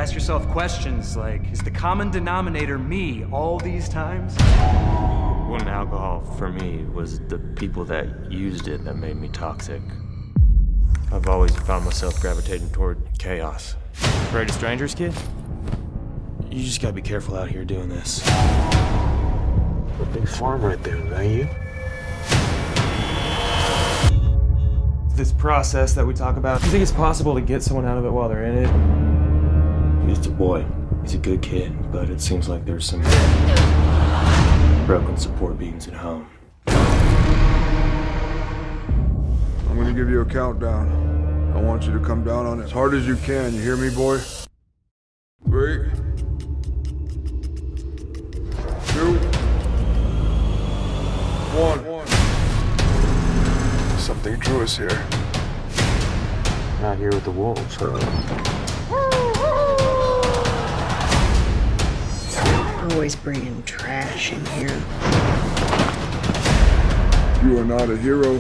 ask yourself questions like, is the common denominator me all these times? When alcohol, for me, was the people that used it that made me toxic. I've always found myself gravitating toward chaos. Afraid of strangers, kid? You just gotta be careful out here doing this. A big farm right there, is that you? This process that we talk about, do you think it's possible to get someone out of it while they're in it? He's a boy. He's a good kid, but it seems like there's some broken support beams at home. I'm gonna give you a countdown. I want you to come down on it as hard as you can. You hear me, boy? 3, 2, 1. Something drew us here. Not here with the wolves, huh? Always bringing trash in here. You are not a hero.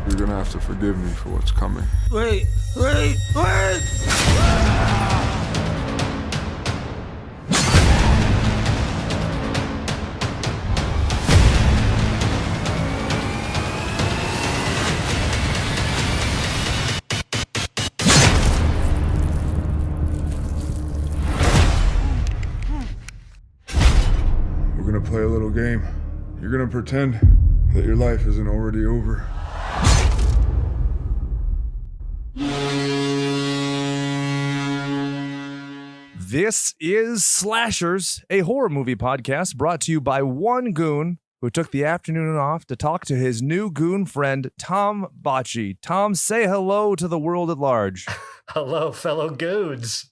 You're gonna have to forgive me for what's coming. Wait! We're gonna play a little game. You're gonna pretend that your life isn't already over. This is Slashers, a horror movie podcast brought to you by one goon who took the afternoon off to talk to his new goon friend, Tom Botchii. Tom, say hello to the world at large. Hello, fellow goons.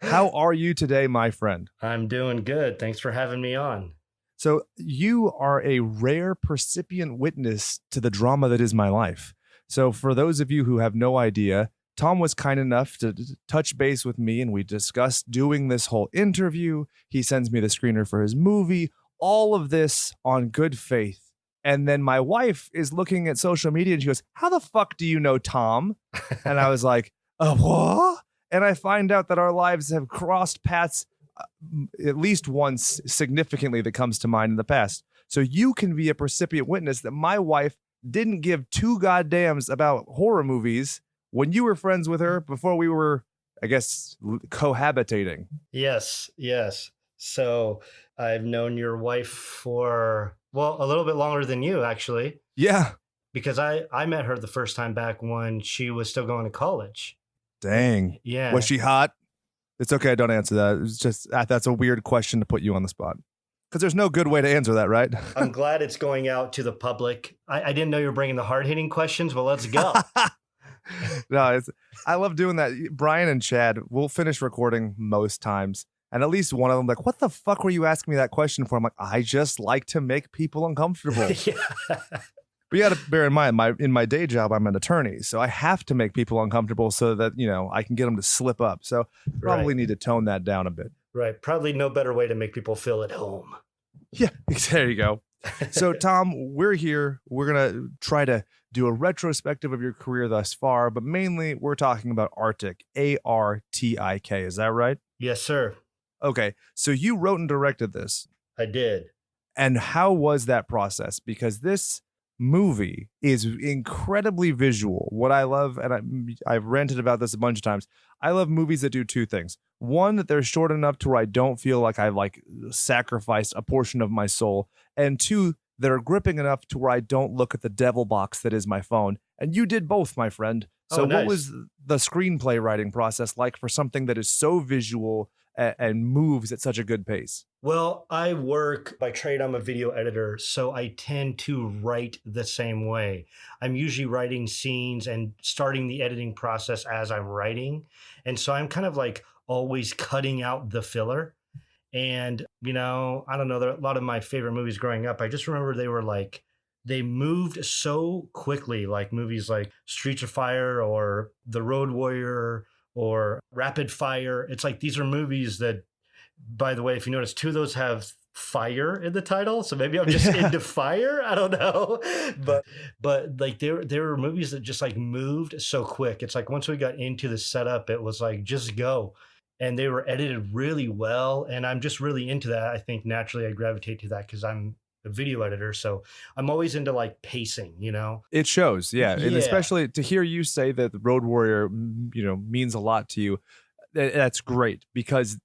How are you today, my friend? I'm doing good. Thanks for having me on. So you are a rare percipient witness to the drama that is my life. So for those of you who have no idea, Tom was kind enough to touch base with me, and we discussed doing this whole interview. He sends me the screener for his movie, all of this on good faith. And then my wife is looking at social media and she goes, "How the fuck do you know Tom?" And I was like, what? And I find out that our lives have crossed paths at least once significantly that comes to mind in the past. So you can be a percipient witness that my wife didn't give two goddams about horror movies when you were friends with her before we were, I guess, cohabitating. Yes. So I've known your wife for, well, a little bit longer than you, actually. Yeah. Because I met her the first time back when she was still going to college. Dang. Yeah. Was she hot? It's okay. Don't answer that. It's just, that's a weird question to put you on the spot. Because there's no good way to answer that, right? I'm glad it's going out to the public. I didn't know you were bringing the hard-hitting questions, but let's go. No, I love doing that. Brian and Chad will finish recording most times, and at least one of them like, "What the fuck were you asking me that question for?" I'm like, "I just like to make people uncomfortable." Yeah. But you got to bear in mind, in my day job, I'm an attorney, so I have to make people uncomfortable so that I can get them to slip up. So probably need to tone that down a bit. Right. Probably no better way to make people feel at home. Yeah, there you go. So, Tom, we're here. We're going to try to do a retrospective of your career thus far, but mainly we're talking about Artik, Artik. Is that right? Yes, sir. Okay, so you wrote and directed this. I did. And how was that process? Because this movie is incredibly visual. What I love, and I've ranted about this a bunch of times, I love movies that do two things. One, that they're short enough to where I don't feel like I've sacrificed a portion of my soul. And two, that are gripping enough to where I don't look at the devil box that is my phone. And you did both, my friend. So nice. What was the screenplay writing process like for something that is so visual and moves at such a good pace? Well, I work by trade. I'm a video editor, so I tend to write the same way. I'm usually writing scenes and starting the editing process as I'm writing. And so I'm kind of always cutting out the filler. And, I don't know, a lot of my favorite movies growing up, I just remember they moved so quickly, like movies like Streets of Fire or The Road Warrior or Rapid Fire. It's like these are movies that, by the way, if you notice, two of those have fire in the title, so maybe I'm just into fire. I don't know, but like there were movies that just like moved so quick. It's like once we got into the setup, it was like just go, and they were edited really well, and I'm just really into that. I think naturally I gravitate to that because I'm a video editor, so I'm always into like pacing, you know. It shows, yeah, and Yeah. especially to hear you say that the Road Warrior, means a lot to you. That's great because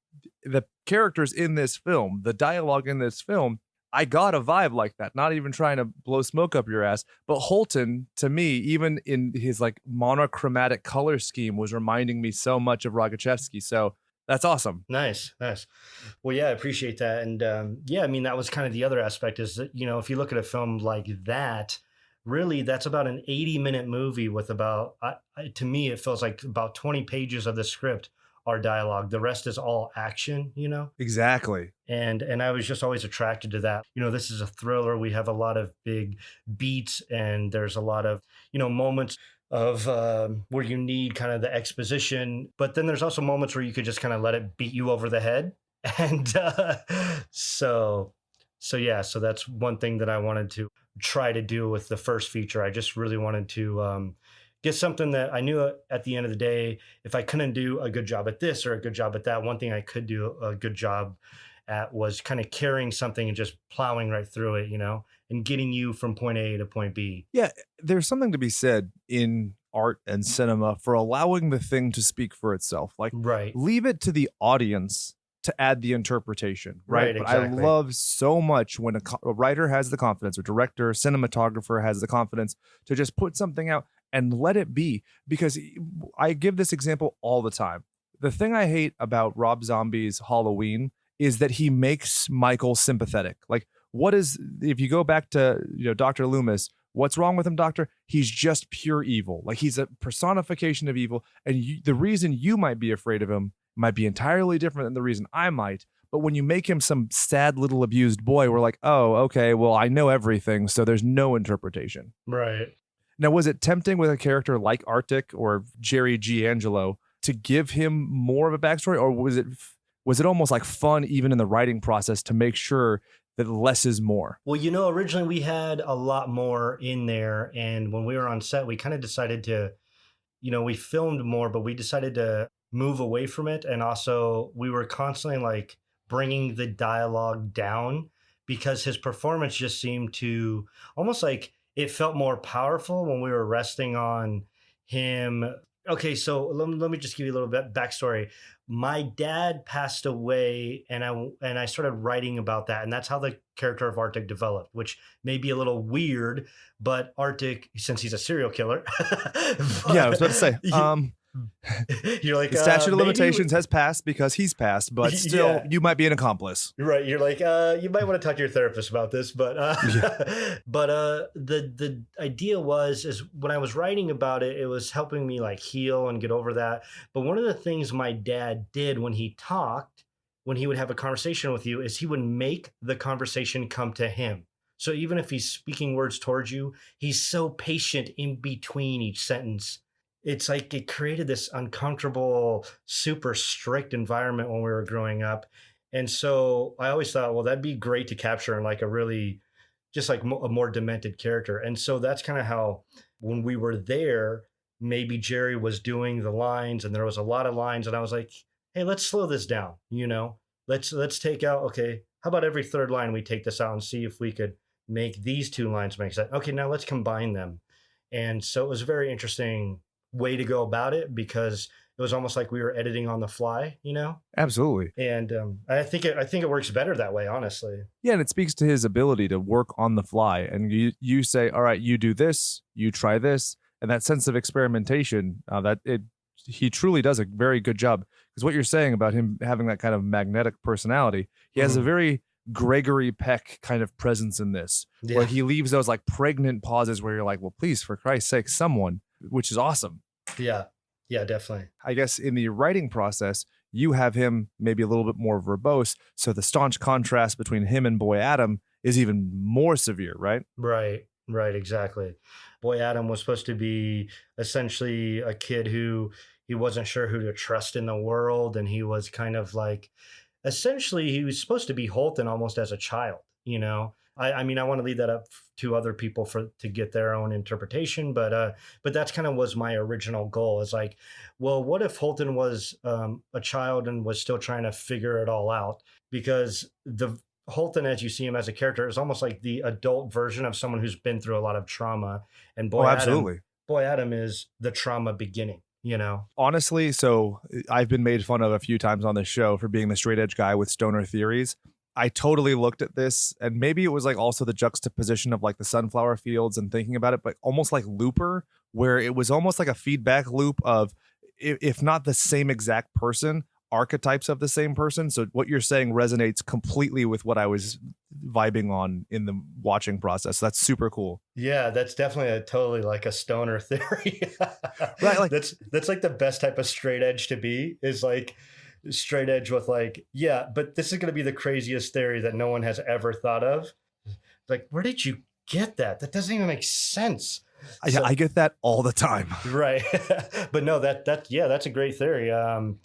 the characters in this film, the dialogue in this film, I got a vibe like that. Not even trying to blow smoke up your ass, but Holton, to me, even in his like monochromatic color scheme, was reminding me so much of Rogochevsky. So that's awesome. Nice. Well, yeah, I appreciate that. And yeah, I mean, that was kind of the other aspect is that, if you look at a film like that, really, that's about an 80-minute movie with about, to me, it feels like about 20 pages of the script are dialogue. The rest is all action, Exactly. And I was just always attracted to that. This is a thriller. We have a lot of big beats and there's a lot of, moments of where you need kind of the exposition, but then there's also moments where you could just kind of let it beat you over the head. And so that's one thing that I wanted to try to do with the first feature. I just really wanted to get something that I knew at the end of the day, if I couldn't do a good job at this or a good job at that, one thing I could do a good job at was kind of carrying something and just plowing right through it, and getting you from point A to point B. Yeah, there's something to be said in art and cinema for allowing the thing to speak for itself. Like, Right. leave it to the audience to add the interpretation, right? Right, But I exactly. love so much when a writer has the confidence, or director, cinematographer has the confidence to just put something out and let it be. Because I give this example all the time. The thing I hate about Rob Zombie's Halloween is that he makes Michael sympathetic. Like, what is, if you go back to Dr. Loomis, what's wrong with him, doctor? He's just pure evil. Like, he's a personification of evil, and the reason you might be afraid of him might be entirely different than the reason I might. But when you make him some sad little abused boy, we're like, oh, okay, well, I know everything, so there's no interpretation. Right. Now, was it tempting with a character like Artik or Jerry G. Angelo to give him more of a backstory, or was it almost like fun even in the writing process to make sure that less is more? Well, originally we had a lot more in there, and when we were on set, we kind of decided to, we filmed more, but we decided to move away from it, and also we were constantly like bringing the dialogue down because his performance just seemed to almost like it felt more powerful when we were resting on him. Okay, so let me just give you a little bit backstory. My dad passed away, and I started writing about that, and that's how the character of Artik developed, which may be a little weird, but Artik, since he's a serial killer, Yeah, I was about to say, you're like the statute of maybe limitations has passed because he's passed, but still, Yeah. you might be an accomplice. Right, you're like, you might want to talk to your therapist about this, but the idea is when I was writing about it, it was helping me like heal and get over that. But one of the things my dad did when he talked, when he would have a conversation with you, is he would make the conversation come to him. So even if he's speaking words towards you, he's so patient in between each sentence. It's like it created this uncomfortable, super strict environment when we were growing up. And so I always thought, well, that'd be great to capture in like a really, just like a more demented character. And so that's kind of how, when we were there, maybe Jerry was doing the lines and there was a lot of lines. And I was like, hey, let's slow this down. Let's take out, okay, how about every third line we take this out and see if we could make these two lines make sense. Okay, now let's combine them. And so it was a very interesting way to go about it because it was almost like we were editing on the fly, Absolutely. And I think it works better that way, honestly. Yeah, and it speaks to his ability to work on the fly. And you say, all right, you do this, you try this, and that sense of experimentation, he truly does a very good job. Because what you're saying about him having that kind of magnetic personality, he has a very Gregory Peck kind of presence in this, where he leaves those like pregnant pauses where you're like, well, please, for Christ's sake, someone, which is awesome. Yeah, definitely. I guess in the writing process, you have him maybe a little bit more verbose. So the staunch contrast between him and Boy Adam is even more severe, right? Right, exactly. Boy Adam was supposed to be essentially a kid who he wasn't sure who to trust in the world. And he was kind of like essentially he was supposed to be Holton almost as a child, you know. I mean, I want to leave that up to other people to get their own interpretation, but that's kind of was my original goal. Is like, well, what if Holton was a child and was still trying to figure it all out? Because the Holton, as you see him as a character, is almost like the adult version of someone who's been through a lot of trauma. And Oh, absolutely. Boy Adam is the trauma beginning, you know. Honestly, so I've been made fun of a few times on this show for being the straight edge guy with stoner theories. I totally looked at this, and maybe it was like also the juxtaposition of like the sunflower fields and thinking about it, but almost like Looper, where it was almost like a feedback loop of, if not the same exact person, archetypes of the same person. So what you're saying resonates completely with what I was vibing on in the watching process. That's super cool. Yeah, that's definitely totally like a stoner theory. Right, like that's like the best type of straight edge to be, is like straight edge with like, yeah, but this is going to be the craziest theory that no one has ever thought of. Like, where did you get that? That doesn't even make sense. I get that all the time. Right. But no, that's a great theory. And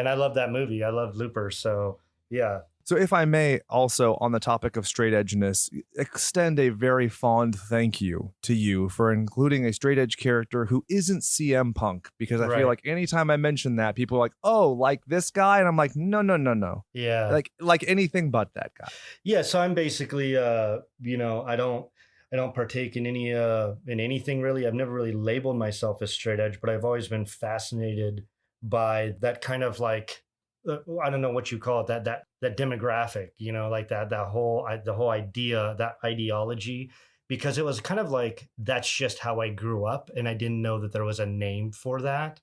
I love that movie. I love Looper. So yeah. So if I may also, on the topic of straight edgeness, extend a very fond thank you to you for including a straight edge character who isn't CM Punk, because I feel like anytime I mention that, people are like, oh, like this guy? And I'm like, no. Yeah. Like anything but that guy. Yeah. So I'm basically, you know, I don't partake in anything really. I've never really labeled myself as straight edge, but I've always been fascinated by that kind of like, I don't know what you call it, that demographic, you know, like the whole idea, that ideology, because it was kind of like, that's just how I grew up. And I didn't know that there was a name for that.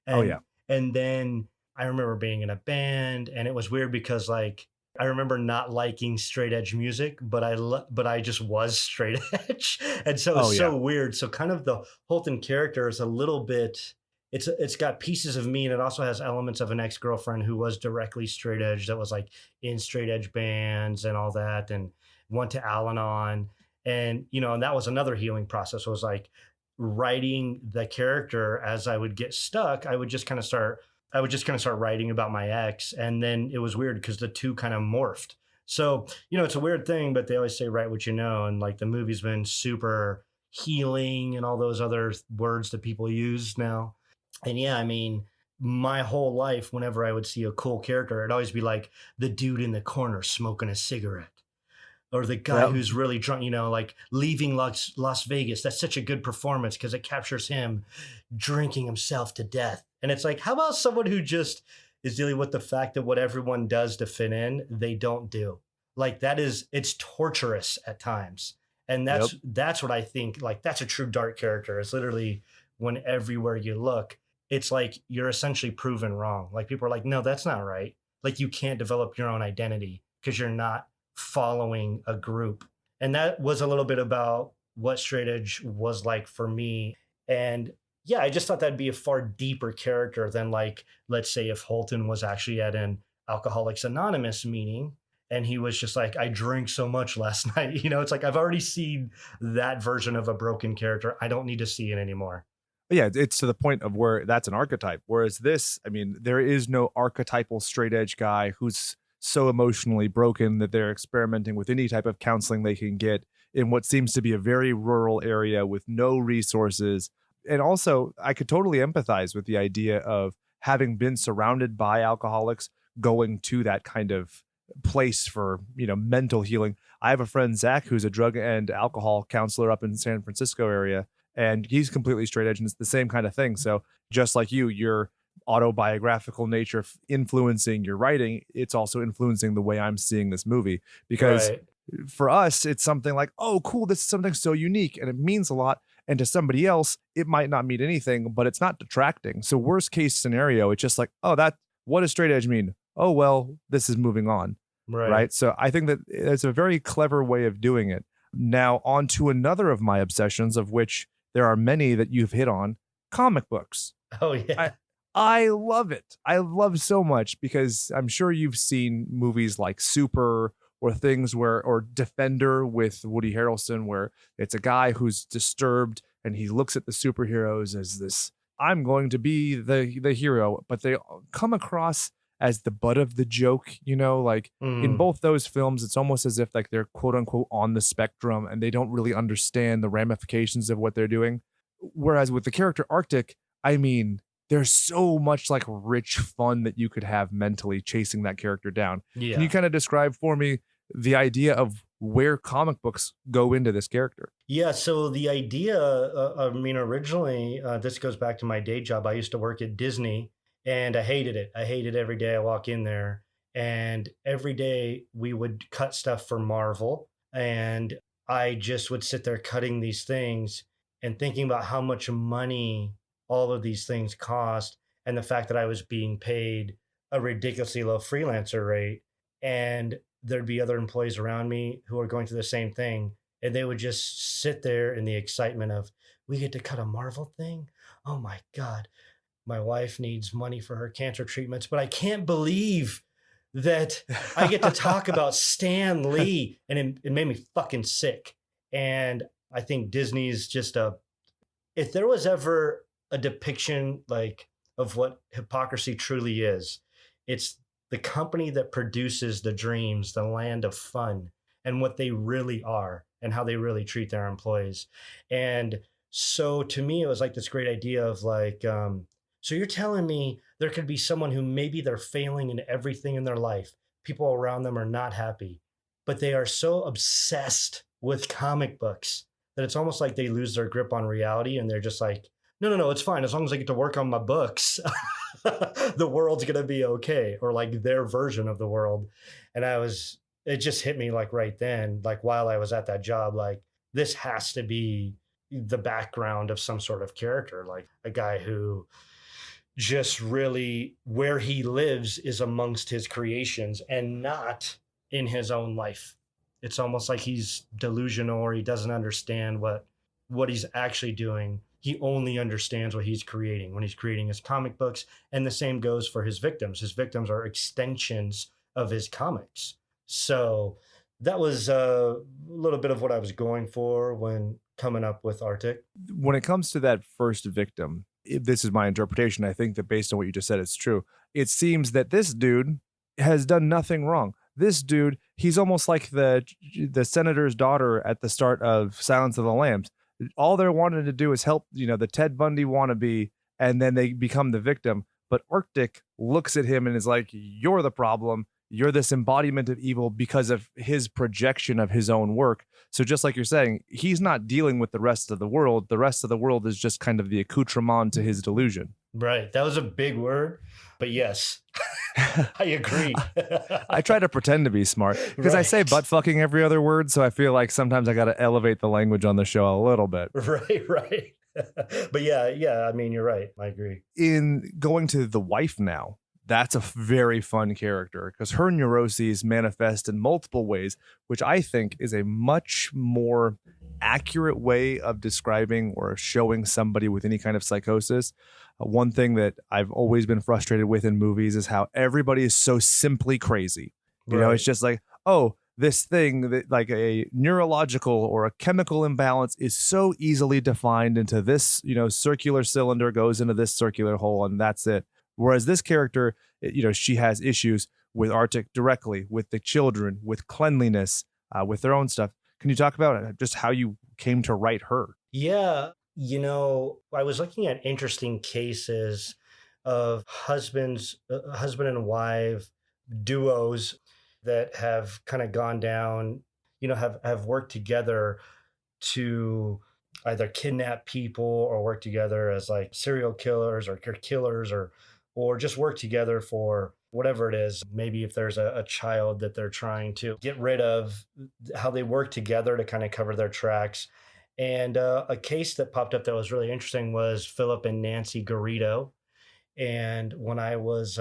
And, Oh, yeah. And then I remember being in a band, and it was weird because like, I remember not liking straight edge music, but I just was straight edge. And so it's so weird. So kind of the Holton character is a little bit, it's got pieces of me, and it also has elements of an ex-girlfriend who was directly straight edge, that was like in straight edge bands and all that, and went to Al-Anon. And, you know, and that was another healing process, was like writing the character. As I would get stuck, I would just kind of start writing about my ex. And then it was weird because the two kind of morphed. So, you know, it's a weird thing, but they always say, write what you know. And like the movie's been super healing and all those other words that people use now. And yeah, I mean, my whole life, whenever I would see a cool character, it'd always be like the dude in the corner smoking a cigarette, or the guy who's really drunk, you know, like leaving Las Vegas. That's such a good performance because it captures him drinking himself to death. And it's like, how about someone who just is dealing with the fact that what everyone does to fit in, they don't do? Like it's torturous at times. And that's what I think, like, that's a true dark character. It's literally when everywhere you look, it's like you're essentially proven wrong. Like people are like, no, that's not right. Like you can't develop your own identity because you're not following a group. And that was a little bit about what straight edge was like for me. And yeah, I just thought that'd be a far deeper character than, like, let's say if Holton was actually at an Alcoholics Anonymous meeting and he was just like, I drank so much last night. You know, it's like, I've already seen that version of a broken character. I don't need to see it anymore. Yeah, it's to the point of where that's an archetype. Whereas this, I mean, there is no archetypal straight edge guy who's so emotionally broken that they're experimenting with any type of counseling they can get in what seems to be a very rural area with no resources. And also, I could totally empathize with the idea of having been surrounded by alcoholics, going to that kind of place for, you know, mental healing. I have a friend, Zach, who's a drug and alcohol counselor up in San Francisco area, and he's completely straight edge, and it's the same kind of thing. So just like you, your autobiographical nature influencing your writing, it's also influencing the way I'm seeing this movie. Because for us, it's something like, oh, cool, this is something so unique, and it means a lot. And to somebody else, it might not mean anything, but it's not detracting. So worst case scenario, it's just like, oh, what does straight edge mean? Oh, well, this is moving on. Right. So I think that it's a very clever way of doing it. Now, on to another of my obsessions, of which there are many that you've hit on, comic books. Oh, yeah. I love it. I love so much, because I'm sure you've seen movies like Super or things or Defender with Woody Harrelson, where it's a guy who's disturbed and he looks at the superheroes as this, I'm going to be the hero, but they come across as the butt of the joke, like in both those films, it's almost as if like they're quote unquote on the spectrum and they don't really understand the ramifications of what they're doing. Whereas with the character Artik, I mean, there's so much like rich fun that you could have mentally chasing that character down. Yeah. Can you kind of describe for me the idea of where comic books go into this character? Yeah, so the idea, originally, this goes back to my day job. I used to work at Disney, and I hated it. I hated every day I walk in there, and every day we would cut stuff for Marvel, and I just would sit there cutting these things and thinking about how much money all of these things cost, and the fact that I was being paid a ridiculously low freelancer rate, and there'd be other employees around me who are going through the same thing. And they would just sit there in the excitement of, we get to cut a Marvel thing? Oh my God. My wife needs money for her cancer treatments, but I can't believe that I get to talk about Stan Lee. And it made me fucking sick. And I think Disney's just if there was ever a depiction like of what hypocrisy truly is, it's the company that produces the dreams, the land of fun, and what they really are and how they really treat their employees. And so to me, it was like this great idea of like, so you're telling me there could be someone who maybe they're failing in everything in their life. People around them are not happy, but they are so obsessed with comic books that it's almost like they lose their grip on reality. And they're just like, no, it's fine. As long as I get to work on my books, the world's going to be okay. Or like their version of the world. And it just hit me like right then, like while I was at that job, like this has to be the background of some sort of character, like a guy who just really where he lives is amongst his creations and not in his own life. It's almost like he's delusional or he doesn't understand what he's actually doing. He only understands what he's creating when he's creating his comic books. And the same goes for his victims. His victims are extensions of his comics. So that was a little bit of what I was going for when coming up with Artik. When it comes to that first victim, this is my interpretation. I think that based on what you just said, it's true. It seems that this dude has done nothing wrong. This dude, he's almost like the senator's daughter at the start of Silence of the Lambs. All they're wanting to do is help, the Ted Bundy wannabe, and then they become the victim. But Artik looks at him and is like, you're the problem. You're this embodiment of evil because of his projection of his own work. So just like you're saying, he's not dealing with the rest of the world. The rest of the world is just kind of the accoutrement to his delusion. Right. That was a big word, but yes, I agree. I try to pretend to be smart because I say butt fucking every other word. So I feel like sometimes I got to elevate the language on the show a little bit. Right. But yeah. I mean, you're right. I agree. In going to the wife now, that's a very fun character because her neuroses manifest in multiple ways, which I think is a much more accurate way of describing or showing somebody with any kind of psychosis. One thing that I've always been frustrated with in movies is how everybody is so simply crazy. You know, it's just like, oh, this thing that like a neurological or a chemical imbalance is so easily defined into this, circular cylinder goes into this circular hole and that's it. Whereas this character, she has issues with Artik directly, with the children, with cleanliness, with their own stuff. Can you talk about just how you came to write her? Yeah. I was looking at interesting cases of husband and wife duos that have kind of gone down, have worked together to either kidnap people or work together as like serial killers or killers or just work together for whatever it is. Maybe if there's a child that they're trying to get rid of, how they work together to kind of cover their tracks. And a case that popped up that was really interesting was Philip and Nancy Garrido. And when I was,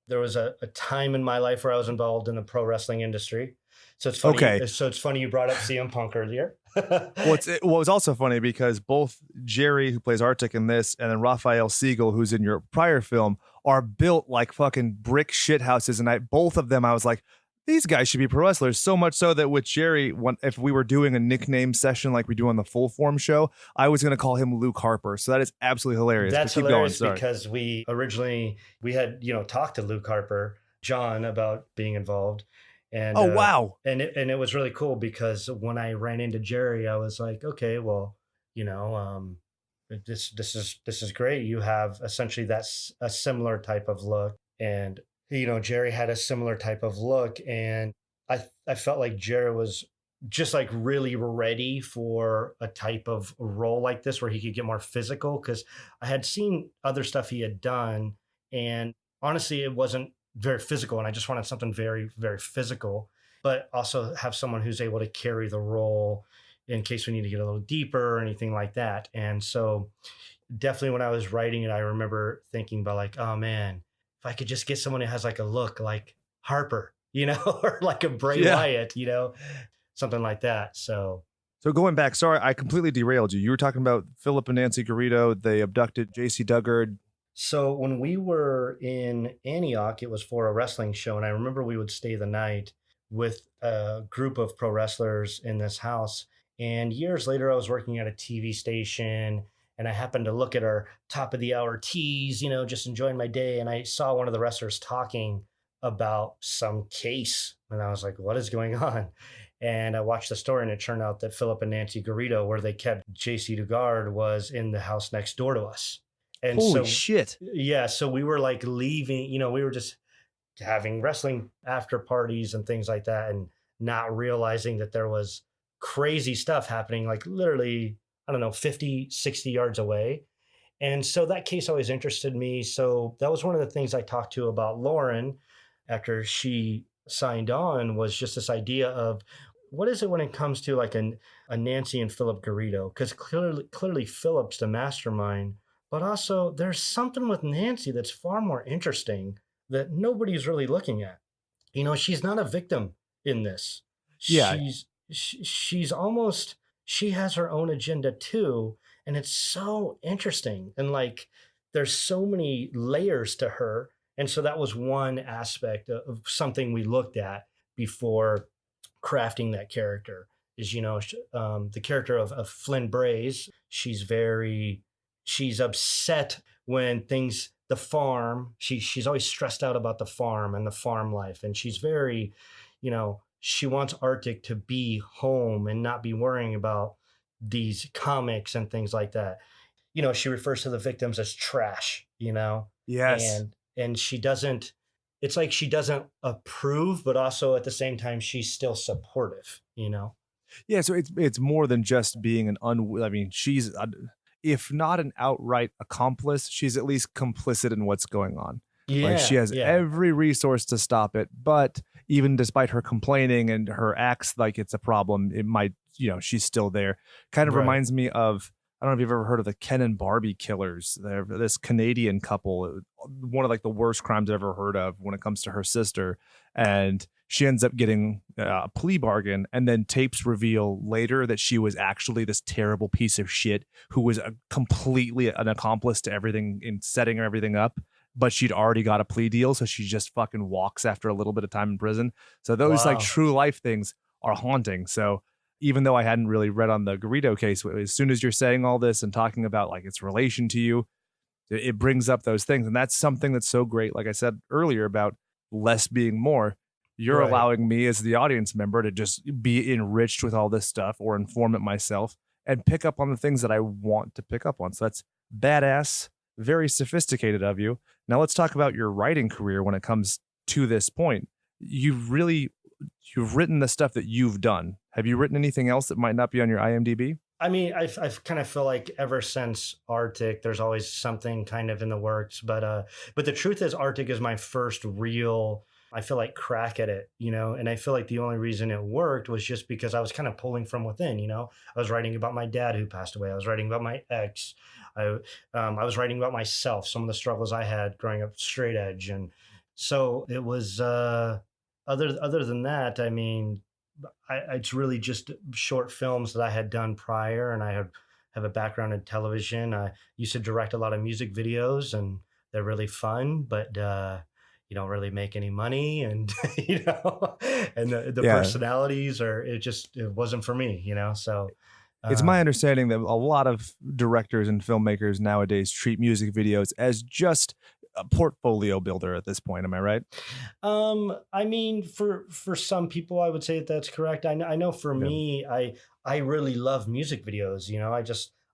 there was a time in my life where I was involved in the pro wrestling industry. So it's funny. Okay. So it's funny you brought up CM Punk earlier. Well, it was also funny because both Jerry, who plays Artik in this, and then Raphael Siegel, who's in your prior film, are built like fucking brick shit houses. And both of them, I was like, these guys should be pro wrestlers. So much so that with Jerry, if we were doing a nickname session like we do on the Full Form show, I was going to call him Luke Harper. So that is absolutely hilarious. That's keep hilarious going. because we had talked to Luke Harper, John, about being involved. And wow. And it was really cool because when I ran into Jerry, I was like, okay, well, this is great. You have essentially that's a similar type of look. And Jerry had a similar type of look, and I felt like Jerry was just like really ready for a type of role like this where he could get more physical, because I had seen other stuff he had done, and honestly, it wasn't very physical, and I just wanted something very, very physical, but also have someone who's able to carry the role in case we need to get a little deeper or anything like that. And so definitely when I was writing it, I remember thinking about like, oh man, if I could just get someone who has like a look like Harper, or like a Bray Wyatt, something like that. So going back, sorry, I completely derailed you. You were talking about Philip and Nancy Garrido. They abducted JC Dugard. So when we were in Antioch, it was for a wrestling show. And I remember we would stay the night with a group of pro wrestlers in this house. And years later, I was working at a TV station, and I happened to look at our top of the hour teas, just enjoying my day. And I saw one of the wrestlers talking about some case. And I was like, what is going on? And I watched the story, and it turned out that Philip and Nancy Garrido, where they kept JC Dugard, was in the house next door to us. And holy shit. Yeah. So we were like leaving, we were just having wrestling after parties and things like that, and not realizing that there was crazy stuff happening, like literally, I don't know, 50, 60 yards away. And so that case always interested me. So that was one of the things I talked to about Lauren after she signed on, was just this idea of what is it when it comes to like a Nancy and Philip Garrido? Because clearly Philip's the mastermind, but also there's something with Nancy that's far more interesting that nobody's really looking at. She's not a victim in this. Yeah. She's almost, she has her own agenda too. And it's so interesting. And like, there's so many layers to her. And so that was one aspect of something we looked at before crafting that character is, the character of Flynn Braze. She's upset when things, the farm, she's always stressed out about the farm and the farm life. And she's very, she wants Artik to be home and not be worrying about these comics and things like that. She refers to the victims as trash, Yes. And she doesn't, it's like she doesn't approve, but also at the same time, she's still supportive, Yeah. So it's more than just being she's, if not an outright accomplice, she's at least complicit in what's going on. Yeah, like she has every resource to stop it, but even despite her complaining and her acts like it's a problem, it might, she's still there. Kind of reminds me of, I don't know if you've ever heard of the Ken and Barbie killers. They're this Canadian couple, one of like the worst crimes I've ever heard of when it comes to her sister. And she ends up getting a plea bargain, and then tapes reveal later that she was actually this terrible piece of shit who was completely an accomplice to everything in setting everything up. But she'd already got a plea deal, so she just fucking walks after a little bit of time in prison. So those like true life things are haunting. So even though I hadn't really read on the Garrido case, as soon as you're saying all this and talking about like its relation to you, it brings up those things. And that's something that's so great. Like I said earlier about less being more, you're allowing me as the audience member to just be enriched with all this stuff or inform it myself and pick up on the things that I want to pick up on. So that's badass, very sophisticated of you. Now let's talk about your writing career when it comes to this point. You've written the stuff that you've done. Have you written anything else that might not be on your IMDb? I mean, I've kind of feel like ever since Artik, there's always something kind of in the works. But the truth is, Artik is my first real, I feel like, crack at it, and I feel like the only reason it worked was just because I was kind of pulling from within, I was writing about my dad who passed away. I was writing about my ex. I was writing about myself, some of the struggles I had growing up straight edge. And so it was, other than that, I mean, it's really just short films that I had done prior, and I have a background in television. I used to direct a lot of music videos, and they're really fun. But you don't really make any money, and and the Yeah. personalities it wasn't for me, So It's my understanding that a lot of directors and filmmakers nowadays treat music videos as just a portfolio builder at this point. Am I right? I mean, for some people, I would say that's correct. I know for Yeah. me, I really love music videos.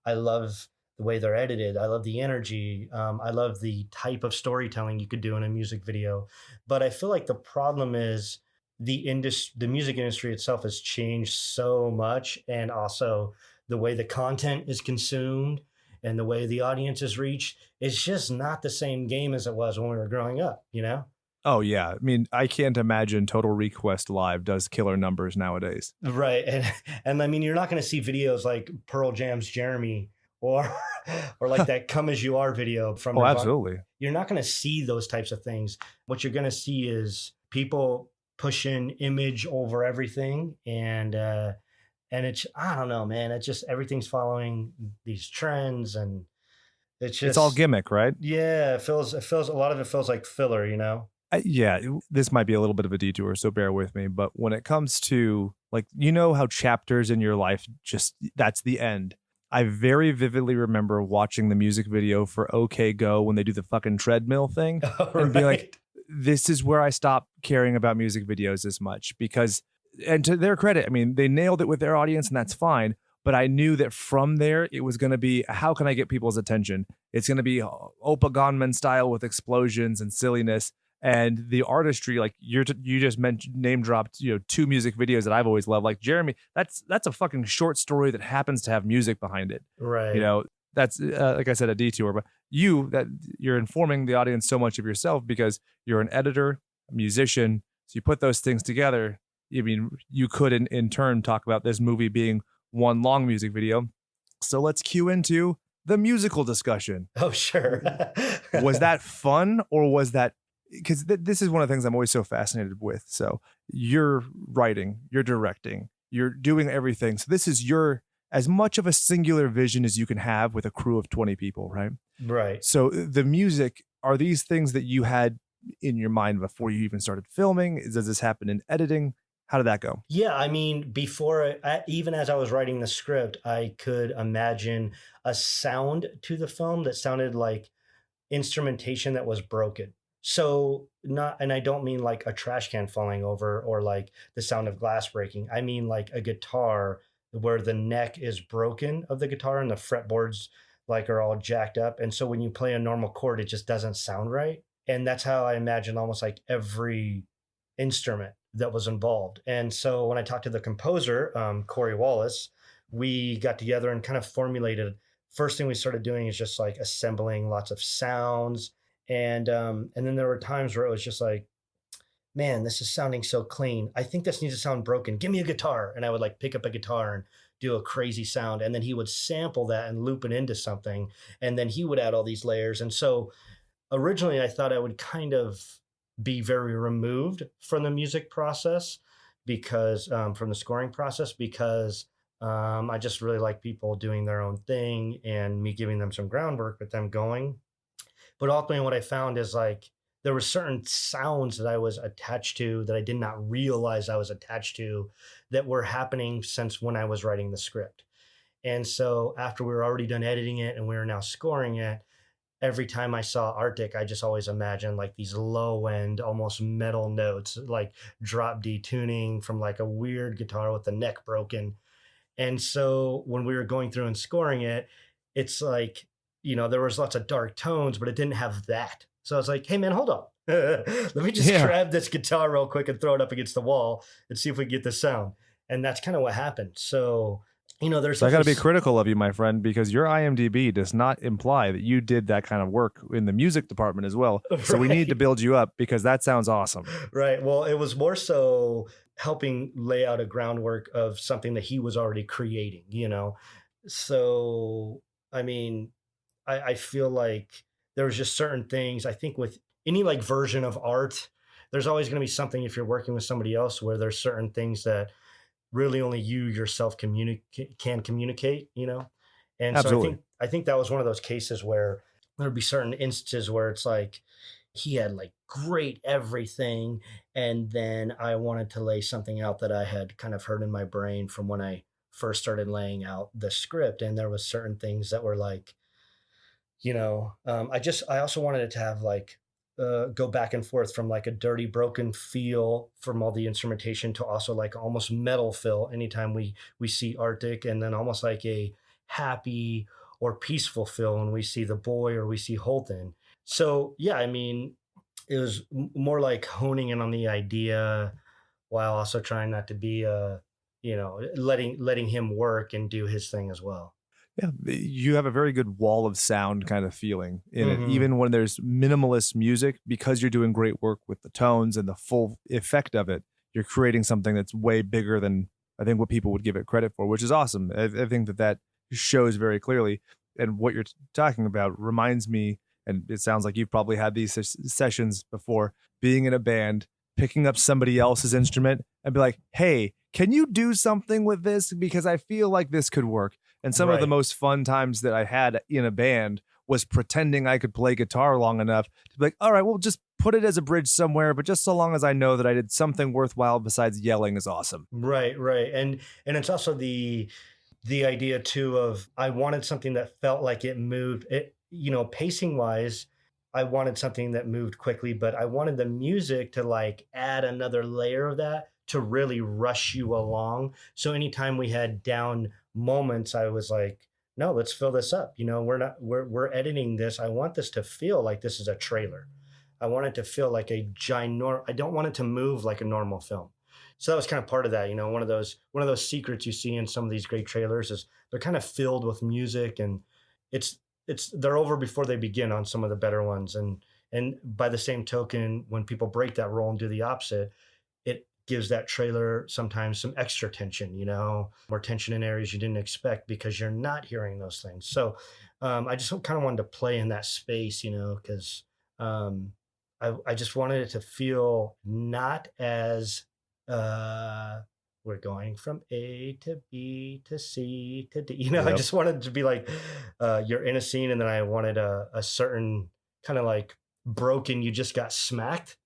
I love the way they're edited. I love the energy. I love the type of storytelling you could do in a music video. But I feel like the problem is the music industry itself has changed so much, and also the way the content is consumed and the way the audience is reached. It's just not the same game as it was when we were growing up. Oh yeah. I mean, I can't imagine Total Request Live does killer numbers nowadays. Right. And I mean, you're not going to see videos like Pearl Jam's Jeremy or or like that Come As You Are video from Oh, Nirvana. absolutely. You're not going to see those types of things. What you're going to see is people pushing image over everything, and it's, I don't know, man, it's just everything's following these trends, and It's all gimmick, right? yeah, it feels a lot of it feels like filler, Yeah, this might be a little bit of a detour, so bear with me. But when it comes to, like, how chapters in your life, just that's the end. I very vividly remember watching the music video for OK Go when they do the fucking treadmill thing and be like, this is where I stopped caring about music videos as much, because, and to their credit, I mean, they nailed it with their audience and that's fine. But I knew that from there, it was going to be, how can I get people's attention? It's going to be Opa Gunman style with explosions and silliness. And the artistry, like you just mentioned, name dropped, 2 music videos that I've always loved. Like Jeremy, that's a fucking short story that happens to have music behind it. Right. That's like I said, a detour. But you're informing the audience so much of yourself because you're an editor, a musician. So you put those things together. I mean, you could in turn talk about this movie being one long music video. So let's cue into the musical discussion. Oh, sure. Was that fun, or was that, because this is one of the things I'm always so fascinated with. So you're writing, you're directing, you're doing everything. So this is as much of a singular vision as you can have with a crew of 20 people, right? Right. So the music, are these things that you had in your mind before you even started filming? Does this happen in editing? How did that go? Yeah, I mean, even as I was writing the script, I could imagine a sound to the film that sounded like instrumentation that was broken. So and I don't mean like a trash can falling over or like the sound of glass breaking. I mean like a guitar where the neck is broken of the guitar and the fretboards like are all jacked up. And so when you play a normal chord, it just doesn't sound right. And that's how I imagine almost like every instrument that was involved. And so when I talked to the composer, Corey Wallace, we got together and kind of formulated. First thing we started doing is just like assembling lots of sounds. And then there were times where it was just like, man, this is sounding so clean. I think this needs to sound broken. Give me a guitar. And I would like pick up a guitar and do a crazy sound. And then he would sample that and loop it into something. And then he would add all these layers. And so originally I thought I would kind of be very removed from the music process because from the scoring process, because I just really like people doing their own thing and me giving them some groundwork with them going. But ultimately what I found is like there were certain sounds that I was attached to that I did not realize I was attached to that were happening since when I was writing the script. And so after we were already done editing it and we were now scoring it, every time I saw Artik, I just always imagined like these low end, almost metal notes, like drop D tuning from like a weird guitar with the neck broken. And so when we were going through and scoring it, it's like, there was lots of dark tones, but it didn't have that. So I was like, hey man, hold on. Let me just grab this guitar real quick and throw it up against the wall and see if we can get this sound. And that's kind of what happened. So, there's. So I got to be critical of you, my friend, because your IMDb does not imply that you did that kind of work in the music department as well. So we need to build you up because that sounds awesome. Right. Well, it was more so helping lay out a groundwork of something that he was already creating, So, I mean, I feel like there was just certain things, I think with any like version of art, there's always going to be something if you're working with somebody else where there's certain things that really only you yourself can communicate, And Absolutely. So I think that was one of those cases where there'd be certain instances where it's like he had like great everything. And then I wanted to lay something out that I had kind of heard in my brain from when I first started laying out the script. And there was certain things that were like, I also wanted it to have like, go back and forth from like a dirty, broken feel from all the instrumentation to also like almost metal feel anytime we see Artik, and then almost like a happy or peaceful feel when we see the boy or we see Holden. So yeah, I mean, it was more like honing in on the idea while also trying not to be letting him work and do his thing as well. Yeah, you have a very good wall of sound kind of feeling in it, Mhm. even when there's minimalist music, because you're doing great work with the tones and the full effect of it. You're creating something that's way bigger than I think what people would give it credit for, which is awesome. I think that shows very clearly. And what you're talking about reminds me, and it sounds like you've probably had these sessions before, being in a band, picking up somebody else's instrument and be like, hey, can you do something with this? Because I feel like this could work. And some of the Right. most fun times that I had in a band was pretending I could play guitar long enough to be like, all right, well, just put it as a bridge somewhere, but just so long as I know that I did something worthwhile besides yelling is awesome. Right, right. And it's also the idea too of I wanted something that felt like it moved. It, pacing wise, I wanted something that moved quickly, but I wanted the music to like add another layer of that to really rush you along. So anytime we had down moments, I was like, no, let's fill this up. We're editing this. I want this to feel like this is a trailer. I want it to feel like a I don't want it to move like a normal film. So that was kind of part of that. One of those secrets you see in some of these great trailers is they're kind of filled with music, and it's they're over before they begin on some of the better ones. And by the same token, when people break that role and do the opposite, it gives that trailer sometimes some extra tension, more tension in areas you didn't expect because you're not hearing those things. So I just kind of wanted to play in that space, because I just wanted it to feel not as we're going from A to B to C to D. I Yep. just wanted it to be like you're in a scene, and then I wanted a certain kind of like broken, you just got smacked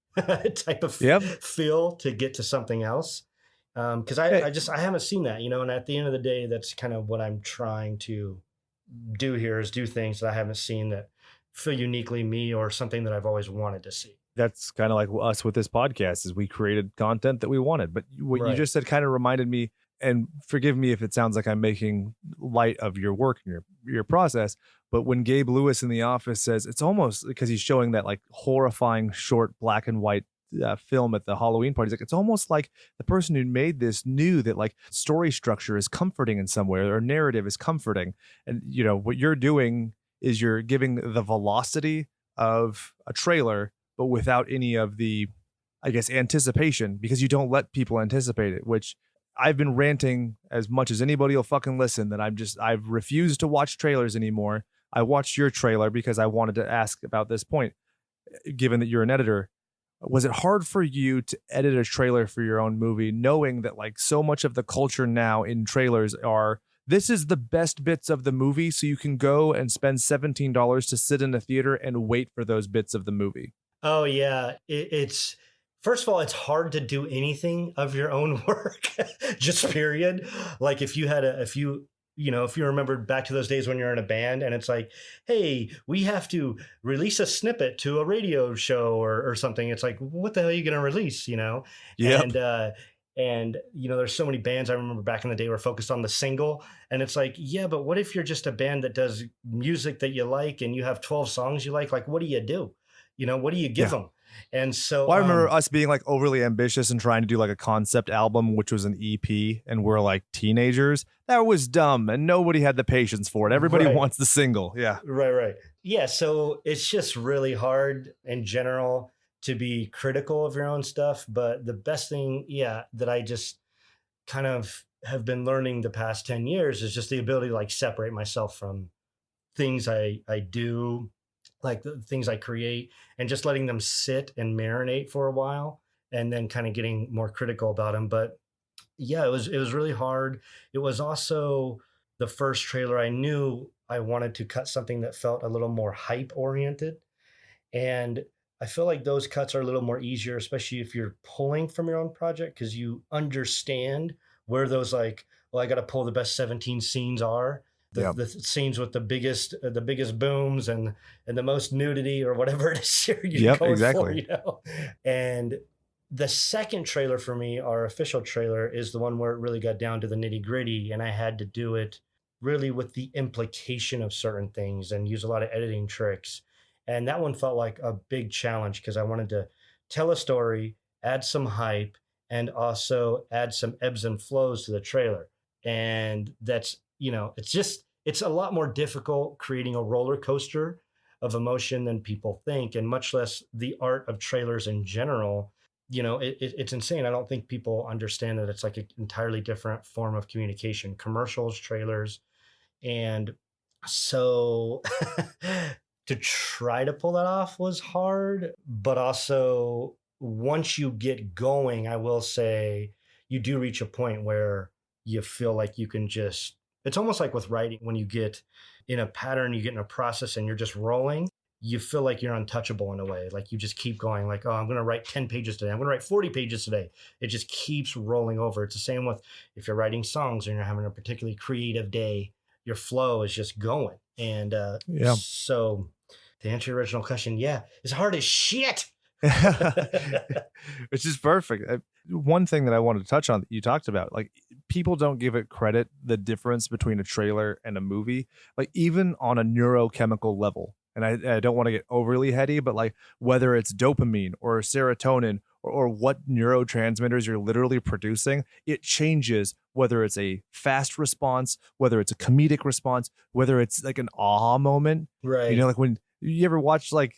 type of Yep. feel to get to something else. Because I haven't seen that, and at the end of the day, that's kind of what I'm trying to do here is do things that I haven't seen that feel uniquely me or something that I've always wanted to see. That's kind of like us with this podcast is we created content that we wanted. But what you Right. just said kind of reminded me, and forgive me if it sounds like I'm making light of your work and your process, but when Gabe Lewis in The Office says it's almost because he's showing that like horrifying short black and white film at the Halloween party, like it's almost like the person who made this knew that like story structure is comforting in some way or narrative is comforting. And what you're doing is you're giving the velocity of a trailer but without any of the, I guess, anticipation, because you don't let people anticipate it, which I've been ranting as much as anybody will fucking listen that I've refused to watch trailers anymore. I watched your trailer because I wanted to ask about this point, given that you're an editor. Was it hard for you to edit a trailer for your own movie, knowing that like so much of the culture now in trailers are, this is the best bits of the movie, so you can go and spend $17 to sit in a theater and wait for those bits of the movie? Oh yeah, it's first of all, it's hard to do anything of your own work, just period. Like if you remembered back to those days when you're in a band and it's like, hey, we have to release a snippet to a radio show or something. It's like, what the hell are you going to release? Yep. And there's so many bands I remember back in the day were focused on the single, and it's like, yeah, but what if you're just a band that does music that you like and you have 12 songs you like? Like, what do you do? What do you give them? And so I remember us being like overly ambitious and trying to do like a concept album, which was an EP, and we're like teenagers. That was dumb, and nobody had the patience for it. Everybody Right. wants the single. Yeah. Right. Yeah. So it's just really hard in general to be critical of your own stuff. But the best thing, that I just kind of have been learning the past 10 years is just the ability to like separate myself from things I do, like the things I create, and just letting them sit and marinate for a while and then kind of getting more critical about them. But yeah, it was really hard. It was also the first trailer I knew I wanted to cut something that felt a little more hype oriented. And I feel like those cuts are a little more easier, especially if you're pulling from your own project, because you understand where those like, well, I got to pull the best 17 scenes are. The scenes with the biggest booms and the most nudity or whatever it is you're Yep, going for, exactly. And the second trailer for me, our official trailer, is the one where it really got down to the nitty gritty, and I had to do it really with the implication of certain things and use a lot of editing tricks. And that one felt like a big challenge because I wanted to tell a story, add some hype, and also add some ebbs and flows to the trailer. And that's, it's a lot more difficult creating a roller coaster of emotion than people think, and much less the art of trailers in general. It's insane. I don't think people understand that it's like an entirely different form of communication, commercials, trailers. And so to try to pull that off was hard, but also once you get going, I will say you do reach a point where you feel like you can just, it's almost like with writing, when you get in a pattern, you get in a process and you're just rolling, you feel like you're untouchable in a way. Like you just keep going like, oh, I'm going to write 10 pages today. I'm going to write 40 pages today. It just keeps rolling over. It's the same with if you're writing songs and you're having a particularly creative day, your flow is just going. And so to answer your original question, yeah, it's hard as shit. Which is perfect. One thing that I wanted to touch on that you talked about, like people don't give it credit, the difference between a trailer and a movie, like even on a neurochemical level. And I don't want to get overly heady, but like whether it's dopamine or serotonin or what neurotransmitters you're literally producing, it changes whether it's a fast response, whether it's a comedic response, whether it's like an aha moment. Right. Like when you ever watch like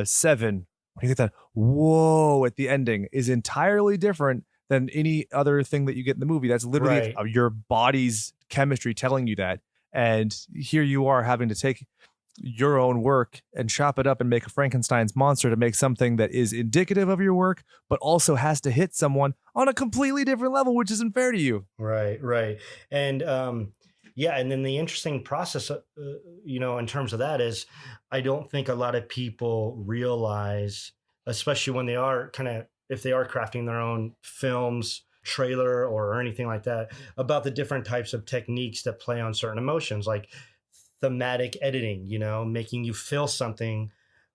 Seven, when you get that whoa at the ending is entirely different than any other thing that you get in the movie. That's literally your body's chemistry telling you that. And here you are having to take your own work and chop it up and make a Frankenstein's monster to make something that is indicative of your work, but also has to hit someone on a completely different level, which isn't fair to you. Right. And and then the interesting process, in terms of that is, I don't think a lot of people realize, especially when they are if they are crafting their own films, trailer or anything like that, about the different types of techniques that play on certain emotions, like thematic editing, making you feel something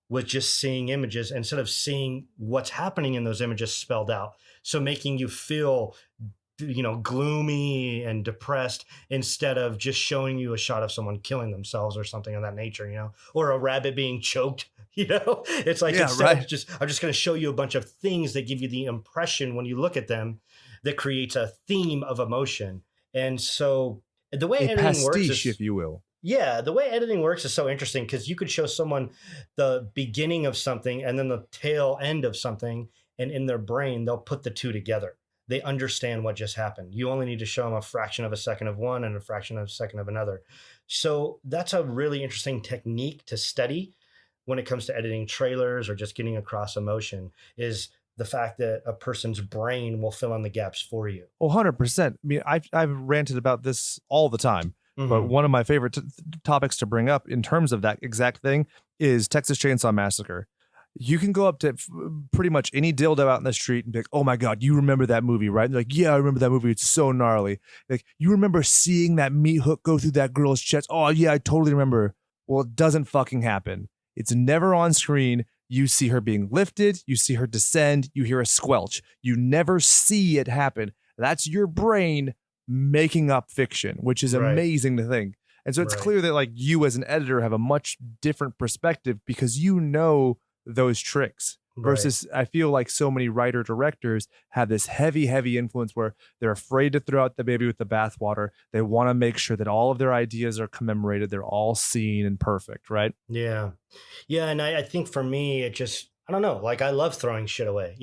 with just seeing images instead of seeing what's happening in those images spelled out. So making you feel, gloomy and depressed instead of just showing you a shot of someone killing themselves or something of that nature, or a rabbit being choked. It's like, I'm just going to show you a bunch of things that give you the impression when you look at them that creates a theme of emotion. And so the way editing pastiche, works is, if you will. Yeah, the way editing works is so interesting because you could show someone the beginning of something and then the tail end of something, and in their brain, they'll put the two together. They understand what just happened. You only need to show them a fraction of a second of one and a fraction of a second of another. So that's a really interesting technique to study when it comes to editing trailers or just getting across emotion, is the fact that a person's brain will fill in the gaps for you. Well, 100%. I mean, I've ranted about this all the time. But one of my favorite topics to bring up in terms of that exact thing is Texas Chainsaw Massacre. You can go up to pretty much any dildo out in the street and be like, oh my God, you remember that movie, right? And they're like, yeah, I remember that movie. It's so gnarly. Like, you remember seeing that meat hook go through that girl's chest? Oh yeah, I totally remember. Well, it doesn't fucking happen. It's never on screen. You see her being lifted. You see her descend. You hear a squelch. You never see it happen. That's your brain making up fiction, which is amazing to think. And so it's clear that like you as an editor have a much different perspective because you know those tricks versus I feel like so many writer directors have this heavy influence where they're afraid to throw out the baby with the bathwater. They want to make sure that all of their ideas are commemorated. They're all seen and perfect. Right. Yeah. And I think for me, it just, I don't know, like I love throwing shit away,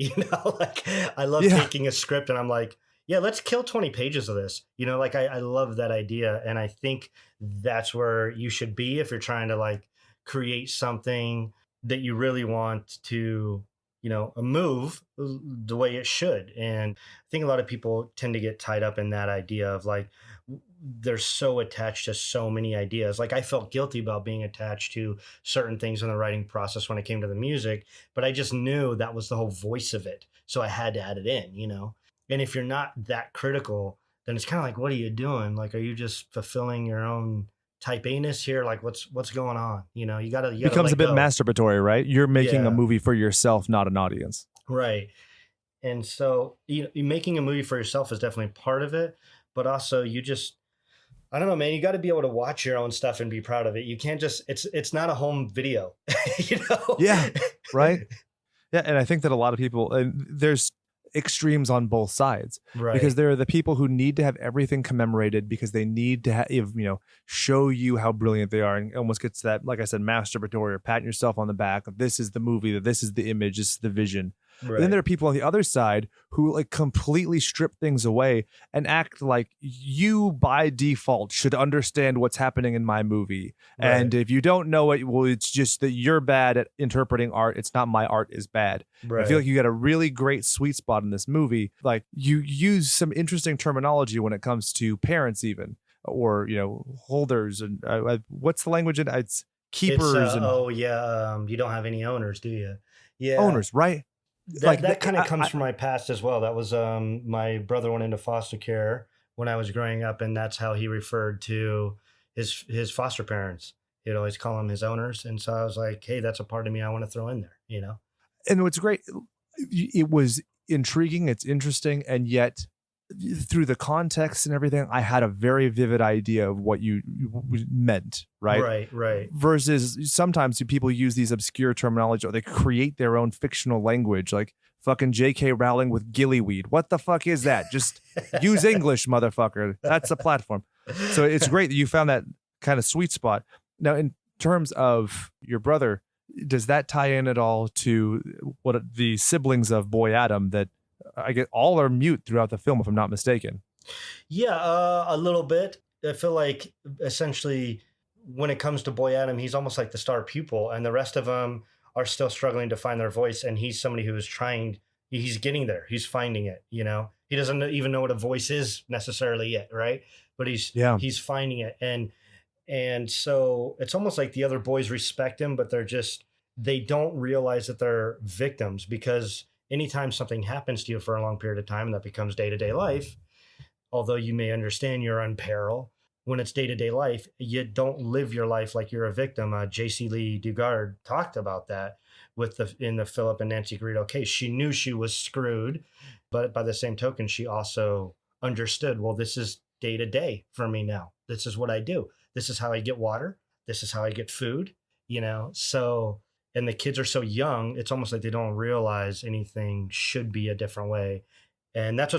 like I love taking a script and I'm like, yeah, let's kill 20 pages of this. Like I love that idea. And I think that's where you should be if you're trying to like create something that you really want to a move the way it should. And I think a lot of people tend to get tied up in that idea of like, they're so attached to so many ideas. Like I felt guilty about being attached to certain things in the writing process when it came to the music, but I just knew that was the whole voice of it. So I had to add it in. And if you're not that critical, then it's kind of like, what are you doing? Like, are you just fulfilling your own type A-ness here? Like what's going on? You gotta Becomes a bit masturbatory, right? You're making a movie for yourself, not an audience. Right. And so making a movie for yourself is definitely part of it, but also I don't know, man, you got to be able to watch your own stuff and be proud of it. You can't just, it's not a home video, Yeah. Right. Yeah. And I think that a lot of people, and there's extremes on both sides, right? Because there are the people who need to have everything commemorated because they need to show you how brilliant they are, and almost gets that, like I said, masturbatory or patting yourself on the back. This is the movie, this is the image, this is the vision. Right. And then there are people on the other side who like completely strip things away and act like you by default should understand what's happening in my movie. Right. And if you don't know it, well, it's just that you're bad at interpreting art. It's not my art is bad. Right. I feel like you got a really great sweet spot in this movie. Like you use some interesting terminology when it comes to parents even, or, holders and what's the language in it's keepers. You don't have any owners, do you? Yeah. Owners, right? That kind of comes from my past as well. That was my brother went into foster care when I was growing up, and that's how he referred to his foster parents. He'd always call them his owners, and so I was like, hey, that's a part of me I want to throw in there, And what's great, it was intriguing, it's interesting, and yet through the context and everything, I had a very vivid idea of what you meant, right? Right. Versus sometimes people use these obscure terminology or they create their own fictional language, like fucking J.K. Rowling with gillyweed. What the fuck is that? Just use English, motherfucker. That's the platform. So it's great that you found that kind of sweet spot. Now, in terms of your brother, does that tie in at all to what the siblings of Boy Adam that I get all are mute throughout the film, if I'm not mistaken? Yeah, a little bit. I feel like essentially when it comes to Boy Adam, he's almost like the star pupil, and the rest of them are still struggling to find their voice. And he's somebody who is he's getting there. He's finding it, He doesn't even know what a voice is necessarily yet, right? But he's finding it. And so it's almost like the other boys respect him, but they don't realize that they're victims, because anytime something happens to you for a long period of time, that becomes day-to-day life, although you may understand you're in peril, when it's day-to-day life, you don't live your life like you're a victim. J.C. Lee Dugard talked about that in the Philip and Nancy Garrido case. She knew she was screwed, but by the same token, she also understood, well, this is day-to-day for me now. This is what I do. This is how I get water. This is how I get food, so... And the kids are so young, it's almost like they don't realize anything should be a different way. And that's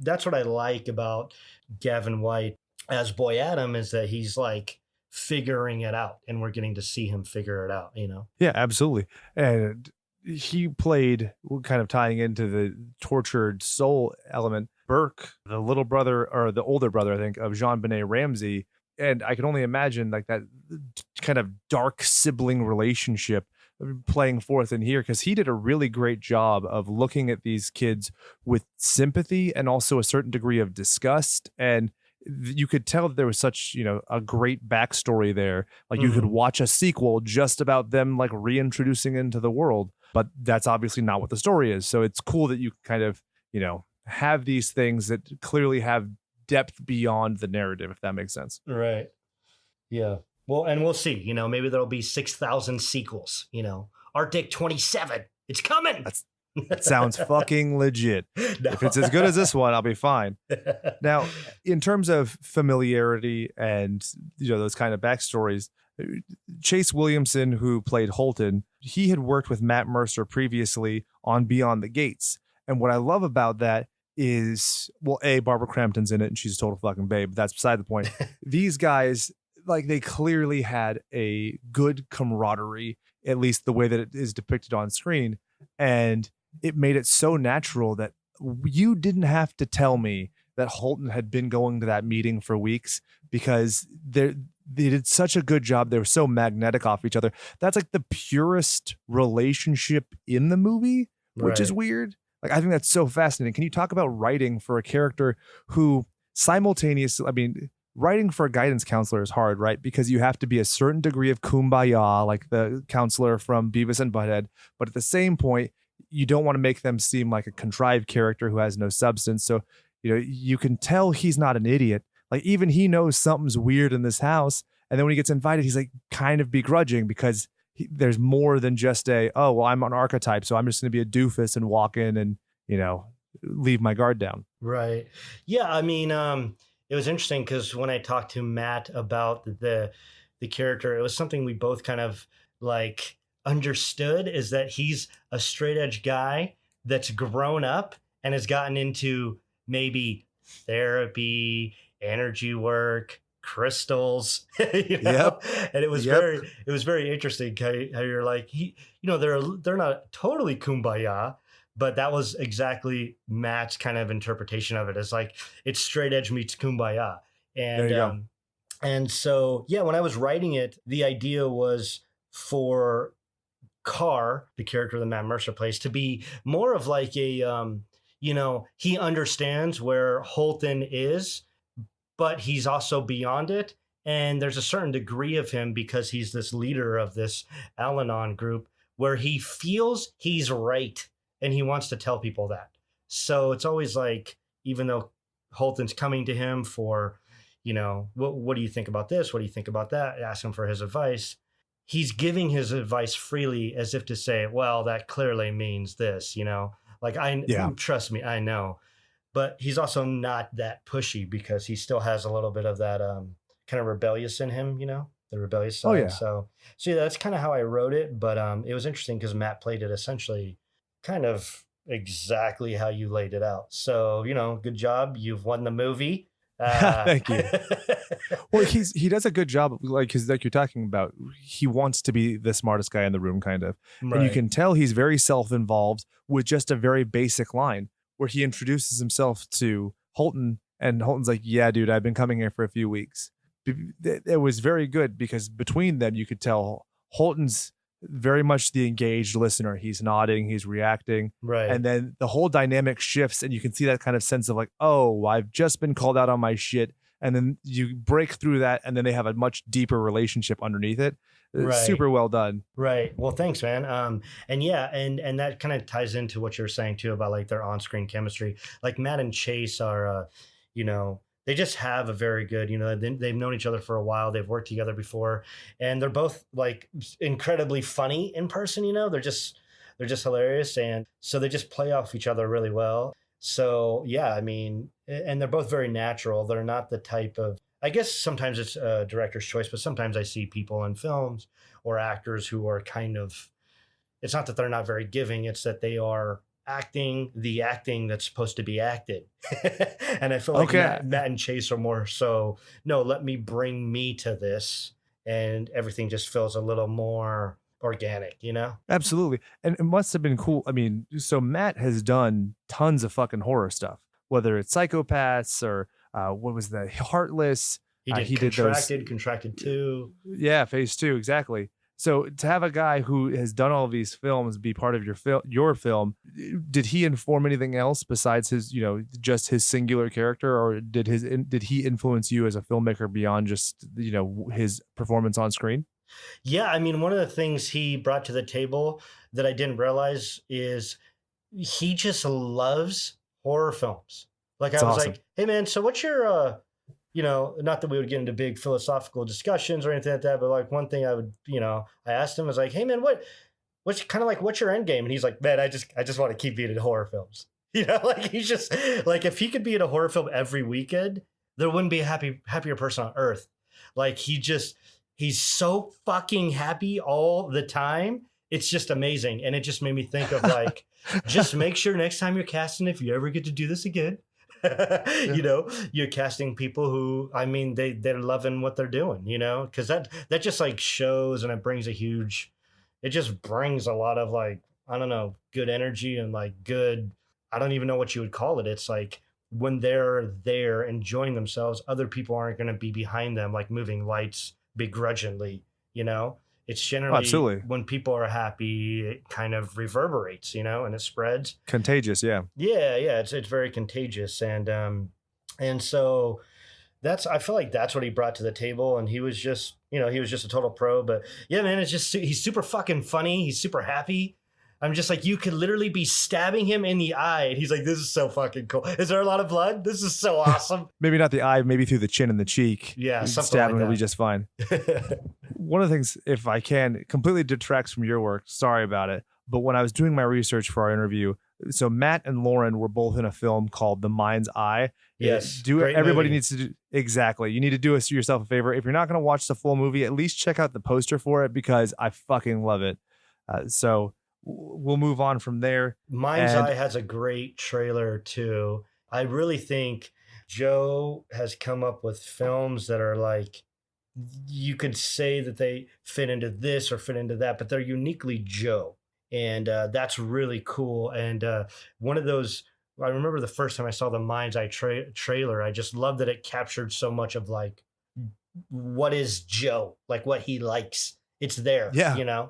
what I like about Gavin White as Boy Adam, is that he's like figuring it out, and we're getting to see him figure it out, Yeah, absolutely. And he played, kind of tying into the tortured soul element, Burke, the little brother, or the older brother, I think, of Jean-Benet Ramsey. And I can only imagine like that kind of dark sibling relationship playing forth in here, because he did a really great job of looking at these kids with sympathy and also a certain degree of disgust. And you could tell that there was such, a great backstory there. Like you could watch a sequel just about them like reintroducing into the world, but that's obviously not what the story is. So it's cool that you kind of, have these things that clearly have depth beyond the narrative, if that makes sense. Right. Yeah. Well, and we'll see, maybe there'll be 6,000 sequels, Artik 27, it's coming. That sounds fucking legit. No. If it's as good as this one, I'll be fine. Now, in terms of familiarity and, those kind of backstories, Chase Williamson, who played Holton, he had worked with Matt Mercer previously on Beyond the Gates. And what I love about that is, well, Barbara Crampton's in it and she's a total fucking babe, but that's beside the point. These guys, like, they clearly had a good camaraderie, at least the way that it is depicted on screen. And it made it so natural that you didn't have to tell me that Holton had been going to that meeting for weeks, because they did such a good job. They were so magnetic off each other. That's like the purest relationship in the movie, which is Right. weird. Like, I think that's so fascinating. Can you talk about writing for a character who simultaneously, I mean, writing for a guidance counselor is hard, right? Because you have to be a certain degree of kumbaya, like the counselor from Beavis and Butthead. But at the same point, you don't want to make them seem like a contrived character who has no substance. So, you can tell he's not an idiot. Like, even he knows something's weird in this house. And then when he gets invited, he's like kind of begrudging because there's more than just oh, well, I'm an archetype, so I'm just going to be a doofus and walk in and, leave my guard down. Right. Yeah. I mean, it was interesting because when I talked to Matt about the character, it was something we both kind of like understood, is that he's a straight edge guy that's grown up and has gotten into maybe therapy, energy work, crystals, Yep. And it was Yep. very interesting how you're like, they're not totally kumbaya, but that was exactly Matt's kind of interpretation of it. It's like, it's straight edge meets kumbaya. There you And go. and so, yeah, when I was writing it, the idea was for Carr, the character that Matt Mercer plays, to be more of like a he understands where Holton is, but he's also beyond it. And there's a certain degree of him, because he's this leader of this Al-Anon group, where he feels he's right and he wants to tell people that. So it's always like, even though Holton's coming to him for, what do you think about this? What do you think about that? Ask him for his advice. He's giving his advice freely, as if to say, well, that clearly means this, like, Yeah. trust me, I know. But he's also not that pushy, because he still has a little bit of that kind of rebellious in him, the rebellious side. Oh, yeah. So yeah, that's kind of how I wrote it. But it was interesting because Matt played it essentially kind of exactly how you laid it out. So, good job. You've won the movie. Thank you. Well, he does a good job, like you're talking about. He wants to be the smartest guy in the room, kind of, and you Right. can tell he's very self-involved with just a very basic line where he introduces himself to Holton, and Holton's like, "Yeah, dude, I've been coming here for a few weeks." It was very good because between them, you could tell Holton's very much the engaged listener. He's nodding, he's reacting, Right. and then the whole dynamic shifts, and you can see that kind of sense of like, oh, I've just been called out on my shit. And then you break through that, and then they have a much deeper relationship underneath it. It's Right. super well done. Right. Well, thanks, man. And yeah, and that kind of ties into what you're saying too about like their on-screen chemistry. Like Matt and Chase are, they just have a very good, they've known each other for a while. They've worked together before, and they're both like incredibly funny in person. They're just hilarious, and so they just play off each other really well. So yeah, I mean, and they're both very natural. They're not the type of, I guess sometimes it's a director's choice, but sometimes I see people in films or actors who are kind of, it's not that they're not very giving, it's that they are acting the acting that's supposed to be acted. And I feel like Okay. Matt and Chase are more so, no, let me bring me to this, and everything just feels a little more organic, Absolutely. And it must have been cool. I mean, so Matt has done tons of fucking horror stuff, whether it's Psychopaths or what was the Heartless. He did he did those. Contracted 2. Yeah, Phase 2, exactly. So to have a guy who has done all of these films be part of your film, did he inform anything else besides his, just his singular character, or did he influence you as a filmmaker beyond just, his performance on screen? Yeah, I mean, one of the things he brought to the table that I didn't realize is he just loves horror films. Like, That's I was awesome. like, hey man, so what's your not that we would get into big philosophical discussions or anything like that, but like one thing I would, I asked him, was like, hey man, what's kind of like, what's your end game? And he's like, man, I just want to keep being in horror films. Like, he's just like, if he could be in a horror film every weekend, there wouldn't be a happier person on earth. Like, he's so fucking happy all the time. It's just amazing. And it just made me think of like, just make sure next time you're casting, if you ever get to do this again, you're casting people who, I mean, they're loving what they're doing, because that just like shows, and it just brings a lot of like, I don't know, good energy and like good, I don't even know what you would call it. It's like when they're there enjoying themselves, other people aren't going to be behind them, like moving lights begrudgingly, It's generally absolutely. when people are happy, it kind of reverberates, and it spreads. Contagious, yeah. Yeah, it's very contagious, and so I feel like that's what he brought to the table, and he was just a total pro. But yeah, man, it's just he's super fucking funny. He's super happy. I'm just like, you could literally be stabbing him in the eye, and he's like, "This is so fucking cool. Is there a lot of blood? This is so awesome." Maybe not the eye, maybe through the chin and the cheek. Yeah, something stabbing like will be that. just fine. One of the things, if I can, completely detracts from your work. Sorry about it. But when I was doing my research for our interview, so Matt and Lauren were both in a film called The Mind's Eye. Yes, Everybody movie. needs to do exactly. You need to do yourself a favor. If you're not going to watch the full movie, at least check out the poster for it because I fucking love it. So we'll move on from there. Mind's Eye has a great trailer too. I really think Joe has come up with films that are like, you could say that they fit into this or fit into that, but they're uniquely Joe. And that's really cool. And one of those, I remember the first time I saw the Mind's Eye trailer, I just loved that it captured so much of like, what is Joe? Like what he likes. It's there, Yeah.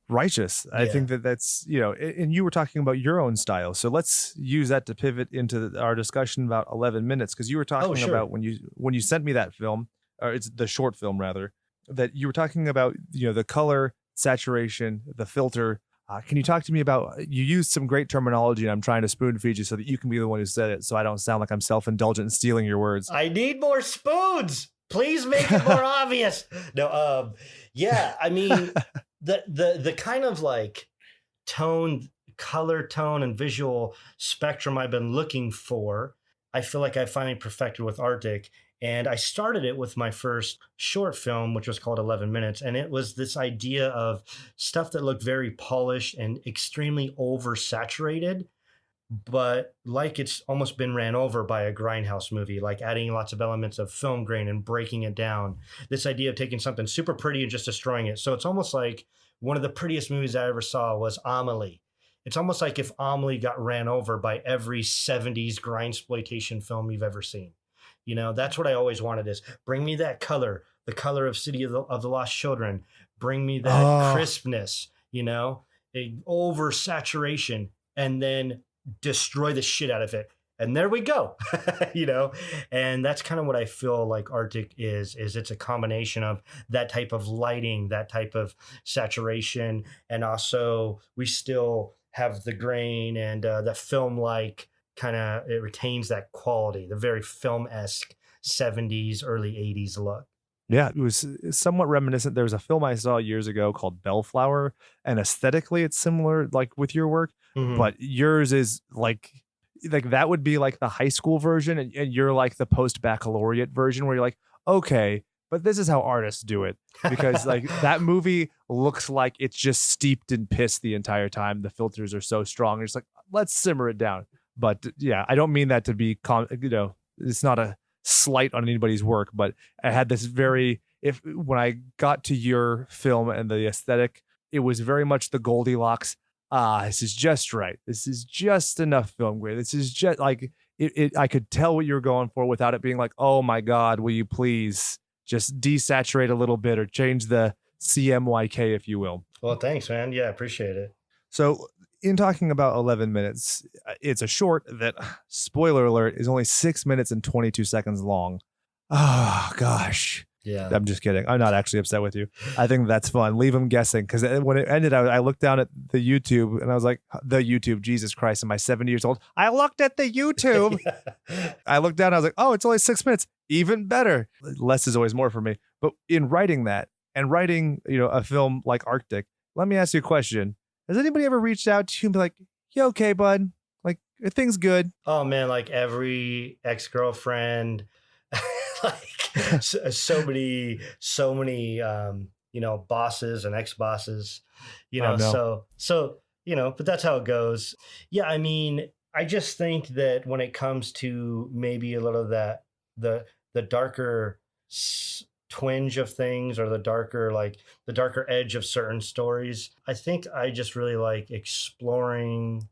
Righteous. I think that's, and you were talking about your own style. So let's use that to pivot into our discussion about 11 minutes. Cause you were talking about when you sent me that film, or it's the short film rather, that you were talking about, the color, saturation, the filter. Can you talk to me about, you used some great terminology and I'm trying to spoon feed you so that you can be the one who said it. So I don't sound like I'm self-indulgent and stealing your words. I need more spoons. Please make it more obvious. No, yeah, I mean, the kind of like color tone and visual spectrum I've been looking for, I feel like I finally perfected with Artik. And I started it with my first short film, which was called 11 Minutes. And it was this idea of stuff that looked very polished and extremely oversaturated, but like it's almost been ran over by a grindhouse movie, like adding lots of elements of film grain and breaking it down. This idea of taking something super pretty and just destroying it. So it's almost like one of the prettiest movies I ever saw was Amelie. It's almost like if Amelie got ran over by every 70s grindsploitation film you've ever seen. That's what I always wanted is bring me that color, the color of City of the Lost Children. Bring me that crispness, a oversaturation, and then destroy the shit out of it. And there we go, and that's kind of what I feel like Artik is it's a combination of that type of lighting, that type of saturation. And also we still have the grain and the film-like kind of, it retains that quality, the very film-esque 70s, early 80s look. Yeah, it was somewhat reminiscent. There was a film I saw years ago called Bellflower, and aesthetically it's similar, like with your work, but yours is like that would be like the high school version, and you're like the post-baccalaureate version where you're like, okay, but this is how artists do it. Because like that movie looks like it's just steeped in piss the entire time. The filters are so strong. It's like, let's simmer it down. But yeah, I don't mean that to be, it's not a slight on anybody's work, but I had this when I got to your film and the aesthetic, it was very much the Goldilocks. This is just right. This is just enough film grade. This is just like I could tell what you were going for without it being like, oh my God, will you please just desaturate a little bit or change the CMYK, if you will. Well, thanks, man. Yeah, I appreciate it. So in talking about 11 minutes, it's a short that, spoiler alert, is only 6 minutes and 22 seconds long. Oh, gosh. Yeah. I'm just kidding. I'm not actually upset with you. I think that's fun. Leave them guessing. Because when it ended, I looked down at the YouTube and I was like, the YouTube, Jesus Christ, am I 70 years old? I looked at the YouTube. I looked down, I was like, oh, it's only 6 minutes. Even better. Less is always more for me. But in writing that and writing, a film like Artik, let me ask you a question. Has anybody ever reached out to you and be like, you okay, bud? Like, are things good? Oh, man, like every ex-girlfriend, like so many, bosses and ex-bosses, so, but that's how it goes. Yeah, I mean, I just think that when it comes to maybe a little of that, the darker twinge of things, or the darker edge of certain stories, I think I just really like exploring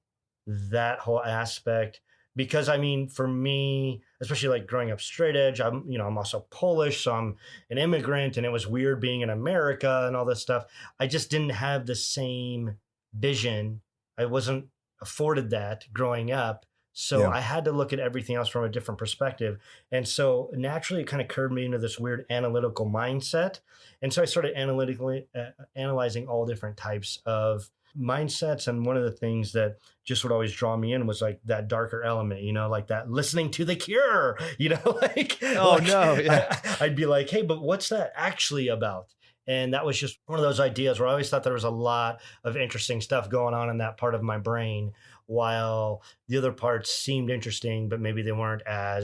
that whole aspect. Because I mean, for me, especially like growing up straight edge. I'm also Polish, so I'm an immigrant, and it was weird being in America and all this stuff. I just didn't have the same vision. I wasn't afforded that growing up. So Yeah. I had to look at everything else from a different perspective. And so naturally, it kind of curved me into this weird analytical mindset. And so I started analytically analyzing all different types of mindsets. And one of the things that just would always draw me in was like that darker element, like that listening to The Cure, like, Oh, no, yeah. I'd be like, hey, but what's that actually about? And that was just one of those ideas where I always thought there was a lot of interesting stuff going on in that part of my brain, while the other parts seemed interesting, but maybe they weren't I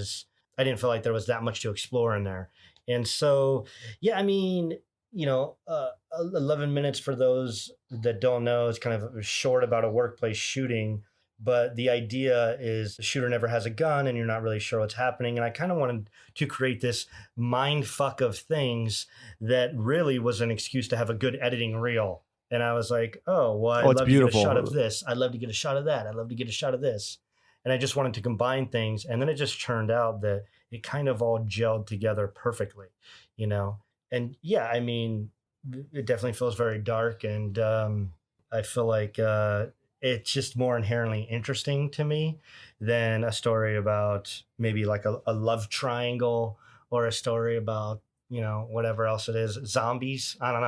didn't feel like there was that much to explore in there. And so, yeah, I mean, 11 minutes for those that don't know is kind of short about a workplace shooting. But the idea is the shooter never has a gun and you're not really sure what's happening. And I kind of wanted to create this mind fuck of things that really was an excuse to have a good editing reel. And I was like, oh, well, I'd love to get a shot of this. I'd love to get a shot of that. I'd love to get a shot of this. And I just wanted to combine things. And then it just turned out that it kind of all gelled together perfectly, And yeah, I mean, it definitely feels very dark. And I feel like it's just more inherently interesting to me than a story about maybe like a love triangle or a story about, whatever else it is, zombies. I don't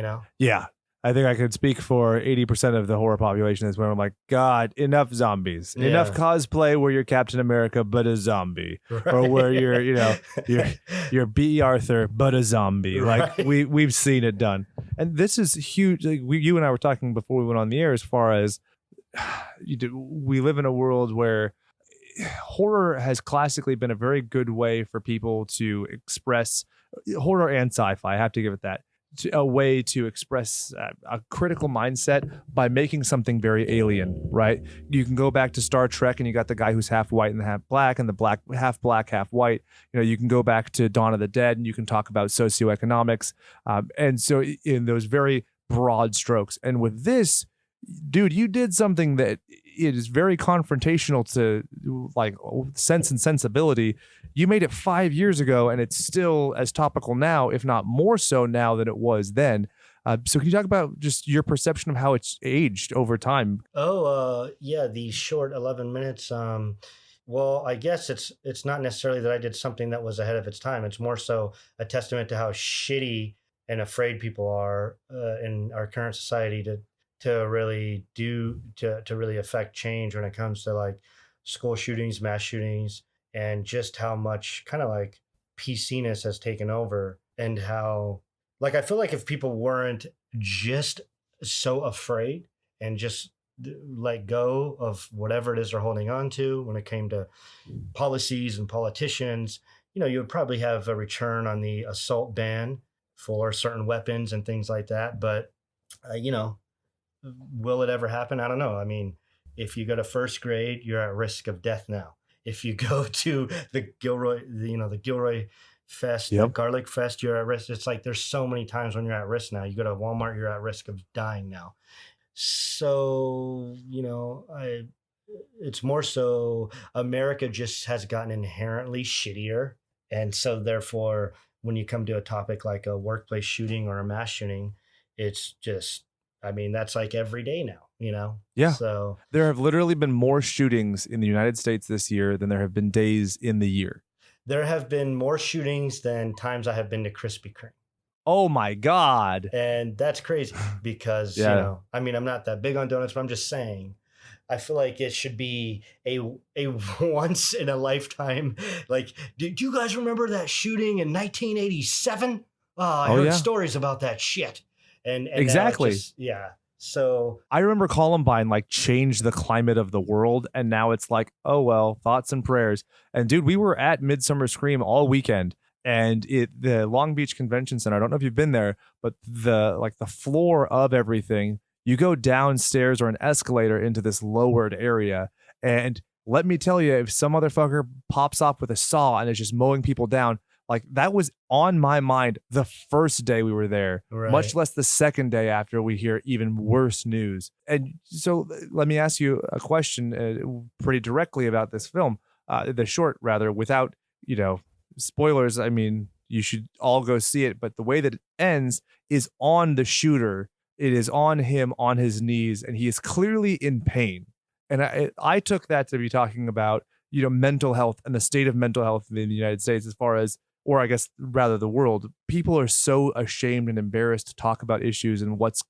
know, Yeah. I think I could speak for 80% of the horror population is where I'm like, God, enough zombies, enough cosplay where you're Captain America, but a zombie, Right. or where you're B. Arthur, but a zombie. Right. Like we've seen it done. And this is huge. Like you and I were talking before we went on the air, as far as we live in a world where horror has classically been a very good way for people to express horror and sci-fi. I have to give it that. A way to express a critical mindset by making something very alien, right? You can go back to Star Trek and you got the guy who's half white and half black, and the half black, half white. You can go back to Dawn of the Dead and you can talk about socioeconomics. And so in those very broad strokes. And with this, dude, you did something that it is very confrontational to like Sense and Sensibility. You made it 5 years ago and it's still as topical now, if not more so now than it was then. So can you talk about just your perception of how it's aged over time? Yeah, the short 11 minutes. Well, I guess it's not necessarily that I did something that was ahead of its time. It's more so a testament to how shitty and afraid people are in our current society to really affect change when it comes to like school shootings, mass shootings, and just how much kind of like PC-ness has taken over, and how like I feel like if people weren't just so afraid and just let go of whatever it is they're holding on to when it came to policies and politicians, you would probably have a return on the assault ban for certain weapons and things like that. But will it ever happen? I don't know. I mean, if you go to first grade, you're at risk of death now. If you go to the Gilroy Fest, the Garlic Fest, you're at risk. It's like there's so many times when you're at risk now. You go to Walmart, you're at risk of dying now. So, it's more so America just has gotten inherently shittier. And so therefore, when you come to a topic like a workplace shooting or a mass shooting, it's just, that's like every day now, Yeah. So There have literally been more shootings in the United States this year than there have been days in the year. there have been more shootings than times I have been to Krispy Kreme. Oh my God. And that's crazy because, I'm not that big on donuts, but I'm just saying, I feel like it should be a once in a lifetime. Like, do you guys remember that shooting in 1987? I heard stories about that shit. And Exactly. So I remember Columbine like changed the climate of the world, and now it's like, oh well, thoughts and prayers. And dude, we were at Midsummer Scream all weekend, and the Long Beach Convention Center. I don't know if you've been there, but the floor of everything, you go downstairs or an escalator into this lowered area, and let me tell you, if some motherfucker pops off with a saw and is just mowing people down, like that was on my mind the first day we were there, Right. much less the second day after we hear even worse news. And so let me ask you a question pretty directly about this film. the short rather, without, spoilers. I mean, you should all go see it, but the way that it ends is on the shooter. It is on him on his knees, and he is clearly in pain. And I took that to be talking about, mental health and the state of mental health in the United States, as far as, or I guess rather the world. People are so ashamed and embarrassed to talk about issues and what's,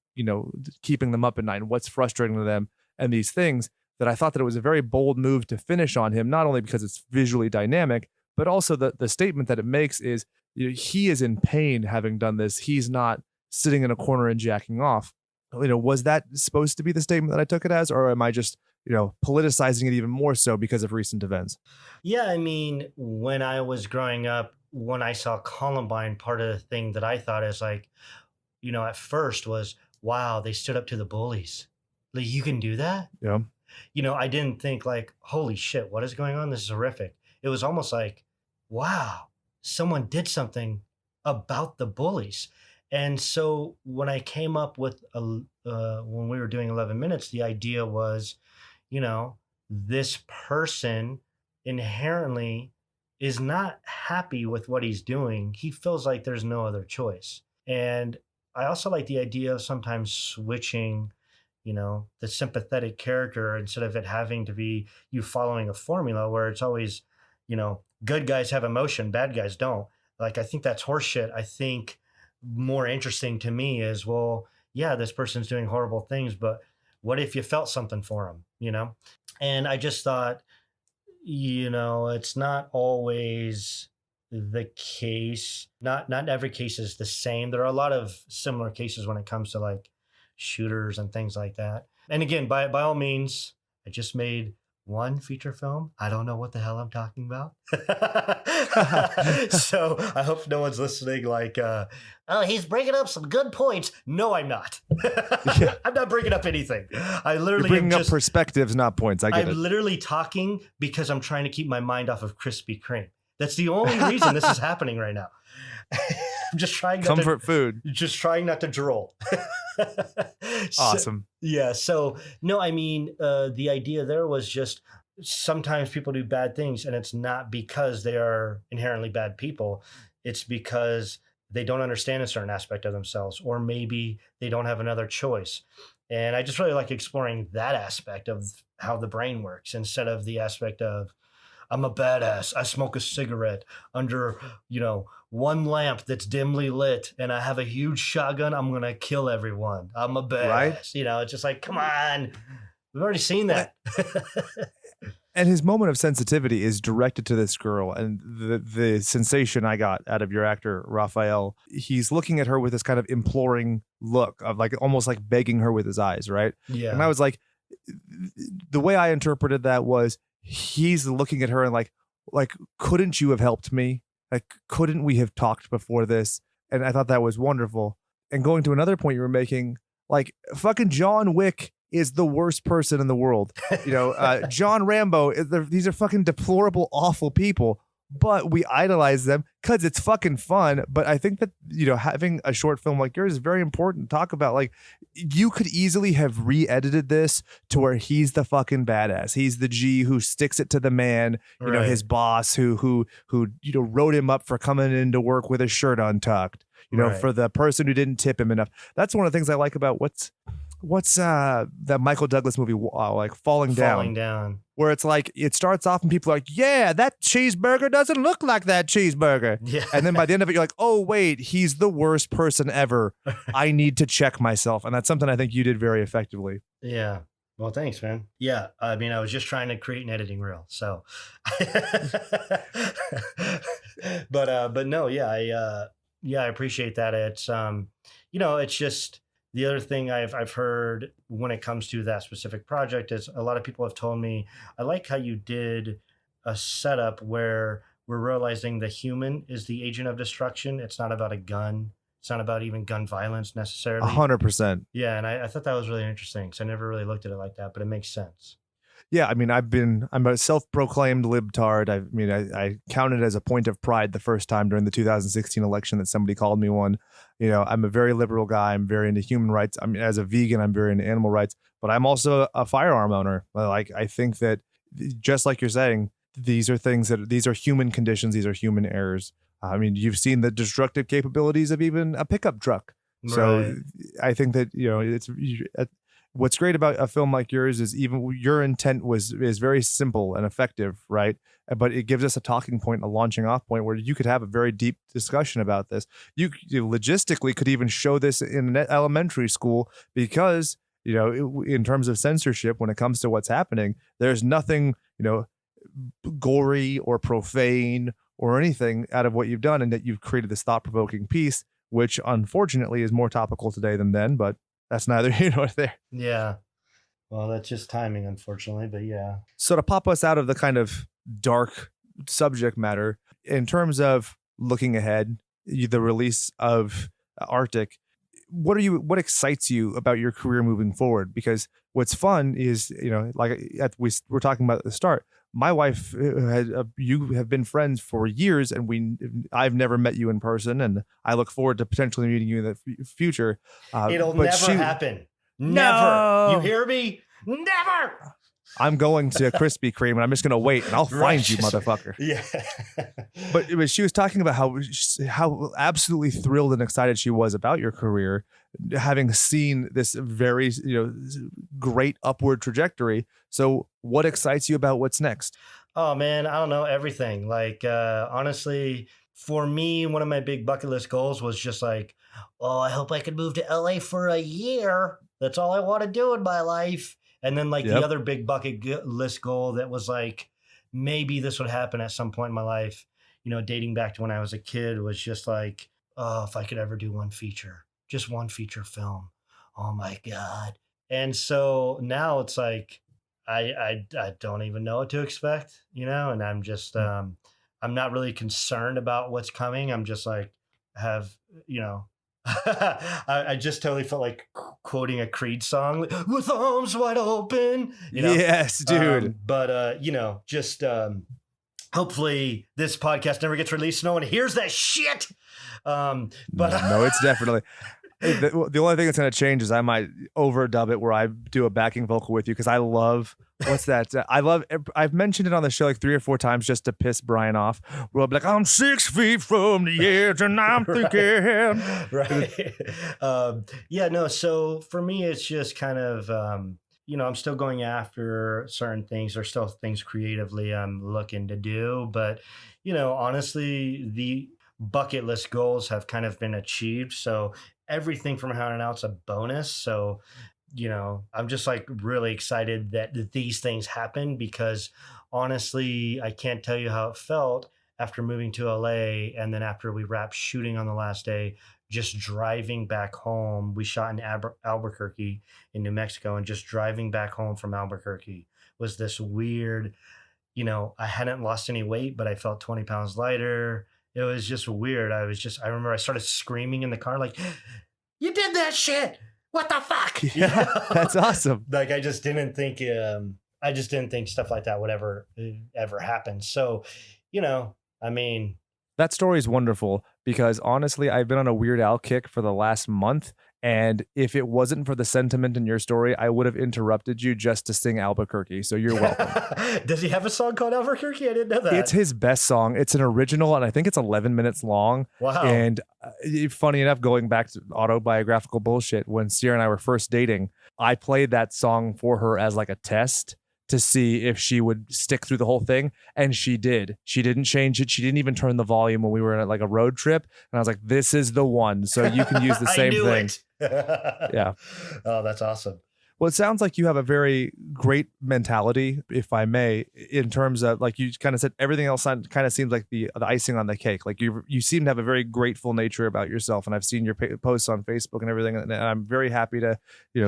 keeping them up at night and what's frustrating to them and these things, that I thought that it was a very bold move to finish on him, not only because it's visually dynamic, but also the statement that it makes is, he is in pain having done this. He's not sitting in a corner and jacking off. Was that supposed to be the statement that I took it as, or am I just, politicizing it even more so because of recent events? Yeah, I mean, when I was growing up, when I saw Columbine, part of the thing that I thought is like, at first was, wow, they stood up to the bullies. Like, you can do that? Yeah. I didn't think like, holy shit, what is going on? This is horrific. It was almost like, wow, someone did something about the bullies. And so when I came up with, when we were doing 11 minutes, the idea was, this person inherently is not happy with what he's doing. He feels like there's no other choice. And I also like the idea of sometimes switching, the sympathetic character, instead of it having to be you following a formula where it's always, good guys have emotion, bad guys don't. Like, I think that's horseshit. I think more interesting to me is, well, yeah, this person's doing horrible things, but what if you felt something for him, And I just thought, it's not always the case. Not every case is the same. There are a lot of similar cases when it comes to like shooters and things like that. And again, by all means, I just made one feature film. I don't know what the hell I'm talking about. So I hope no one's listening like, oh, he's bringing up some good points. No, I'm not. Yeah. I'm not bringing up anything. I literally You're bringing up perspectives, not points. I get it. I'm literally talking because I'm trying to keep my mind off of Krispy Kreme. That's the only reason this is happening right now. I'm just trying not comfort food. Just trying not to drool. Awesome. So no, I mean, the idea there was just sometimes people do bad things, and it's not because they are inherently bad people. It's because they don't understand a certain aspect of themselves, or maybe they don't have another choice. And I just really like exploring that aspect of how the brain works, instead of the aspect of, I'm a badass. I smoke a cigarette under, one lamp that's dimly lit, and I have a huge shotgun. I'm going to kill everyone. I'm a badass. Right? It's just like, come on. We've already seen that. And his moment of sensitivity is directed to this girl, and the sensation I got out of your actor, Raphael, he's looking at her with this kind of imploring look of like, almost like begging her with his eyes. Right. Yeah. And I was like, the way I interpreted that was, he's looking at her and like, couldn't you have helped me? Like, couldn't we have talked before this? And I thought that was wonderful. And going to another point you were making, like, fucking John Wick is the worst person in the world. John Rambo, these are fucking deplorable, awful people, but we idolize them because it's fucking fun. But I think that, having a short film like yours is very important to talk about. Like, you could easily have re-edited this to where he's the fucking badass. He's the G who sticks it to the man, Right. His boss who wrote him up for coming into work with his shirt untucked, Right. for the person who didn't tip him enough. That's one of the things I like about what's that Michael Douglas movie, like Falling Down, where it's like, it starts off and people are like, yeah, that cheeseburger doesn't look like that cheeseburger. Yeah. And then by the end of it, you're like, oh, wait, he's the worst person ever. I need to check myself. And that's something I think you did very effectively. Yeah. Well, thanks, man. Yeah. I mean, I was just trying to create an editing reel. So, but no, yeah, I appreciate that. It's, it's just, the other thing I've heard when it comes to that specific project is a lot of people have told me, I like how you did a setup where we're realizing the human is the agent of destruction. It's not about a gun. It's not about even gun violence necessarily. 100%. Yeah. And I thought that was really interesting, because I never really looked at it like that, but it makes sense. Yeah, I mean, I'm a self-proclaimed libtard. I counted as a point of pride the first time during the 2016 election that somebody called me one. I'm a very liberal guy. I'm very into human rights. I mean, as a vegan, I'm very into animal rights, but I'm also a firearm owner. Like, I think that, just like you're saying, these are things these are human conditions. These are human errors. I mean, you've seen the destructive capabilities of even a pickup truck. So Right. I think that, what's great about a film like yours is even your intent is very simple and effective, right? But it gives us a talking point, a launching off point where you could have a very deep discussion about this. You logistically could even show this in an elementary school because, in terms of censorship, when it comes to what's happening, there's nothing, gory or profane or anything out of what you've done, and that you've created this thought-provoking piece, which unfortunately is more topical today than then, but that's neither here nor there. Yeah. Well, that's just timing, unfortunately, but yeah. So to pop us out of the kind of dark subject matter, in terms of looking ahead, the release of Artik, what excites you about your career moving forward? Because what's fun is, like we're talking about at the start, my wife you have been friends for years, and I've never met you in person, and I look forward to potentially meeting you in the future. It'll but never happen. Never. No! You hear me? Never. I'm going to Krispy Kreme, and I'm just going to wait, and I'll find you, motherfucker. Yeah. But she was talking about how absolutely thrilled and excited she was about your career, having seen this very great upward trajectory. So what excites you about what's next? Oh man, I don't know, everything. Like honestly, for me, one of my big bucket list goals was just like, oh, I hope I could move to LA for a year. That's all I want to do in my life. And then like the other big bucket list goal that was like, maybe this would happen at some point in my life, dating back to when I was a kid, was just like, oh, if I could ever do just one feature film. Oh my God. And so now it's like, I don't even know what to expect, and I'm just, I'm not really concerned about what's coming. I'm just like, I just totally felt like quoting a Creed song with arms wide open. Yes, dude. Just hopefully this podcast never gets released. No one hears that shit. No, it's definitely. The only thing that's going to change is I might overdub it where I do a backing vocal with you, because I love what's that? I've mentioned it on the show like 3 or 4 times just to piss Brian off. Where I'll be like, I'm 6 feet from the edge and I'm thinking. Right. So for me, it's just kind of, I'm still going after certain things. There's still things creatively I'm looking to do. But, honestly, the bucket list goals have kind of been achieved. So everything from here on out's a bonus. So, I'm just like really excited that these things happen, because honestly, I can't tell you how it felt after moving to LA. And then after we wrapped shooting on the last day, just driving back home. We shot in Albuquerque in New Mexico, and just driving back home from Albuquerque was this weird, I hadn't lost any weight, but I felt 20 pounds lighter. It was just weird. I remember I started screaming in the car, like, you did that shit. What the fuck? Yeah, that's awesome. Like, I just didn't think stuff like that would ever happen. So, that story is wonderful, because honestly, I've been on a Weird Al kick for the last month. And if it wasn't for the sentiment in your story, I would have interrupted you just to sing Albuquerque. So you're welcome. Does he have a song called Albuquerque? I didn't know that. It's his best song. It's an original, and I think it's 11 minutes long. Wow. And funny enough, going back to autobiographical bullshit, when Sierra and I were first dating, I played that song for her as like a test to see if she would stick through the whole thing. And she did. She didn't change it. She didn't even turn the volume when we were in like a road trip. And I was like, this is the one. So you can use the same thing. Yeah. Oh, that's awesome. Well, it sounds like you have a very great mentality, if I may, in terms of, like you kind of said, everything else kind of seems like the icing on the cake. Like you seem to have a very grateful nature about yourself, and I've seen your posts on Facebook and everything, and I'm very happy to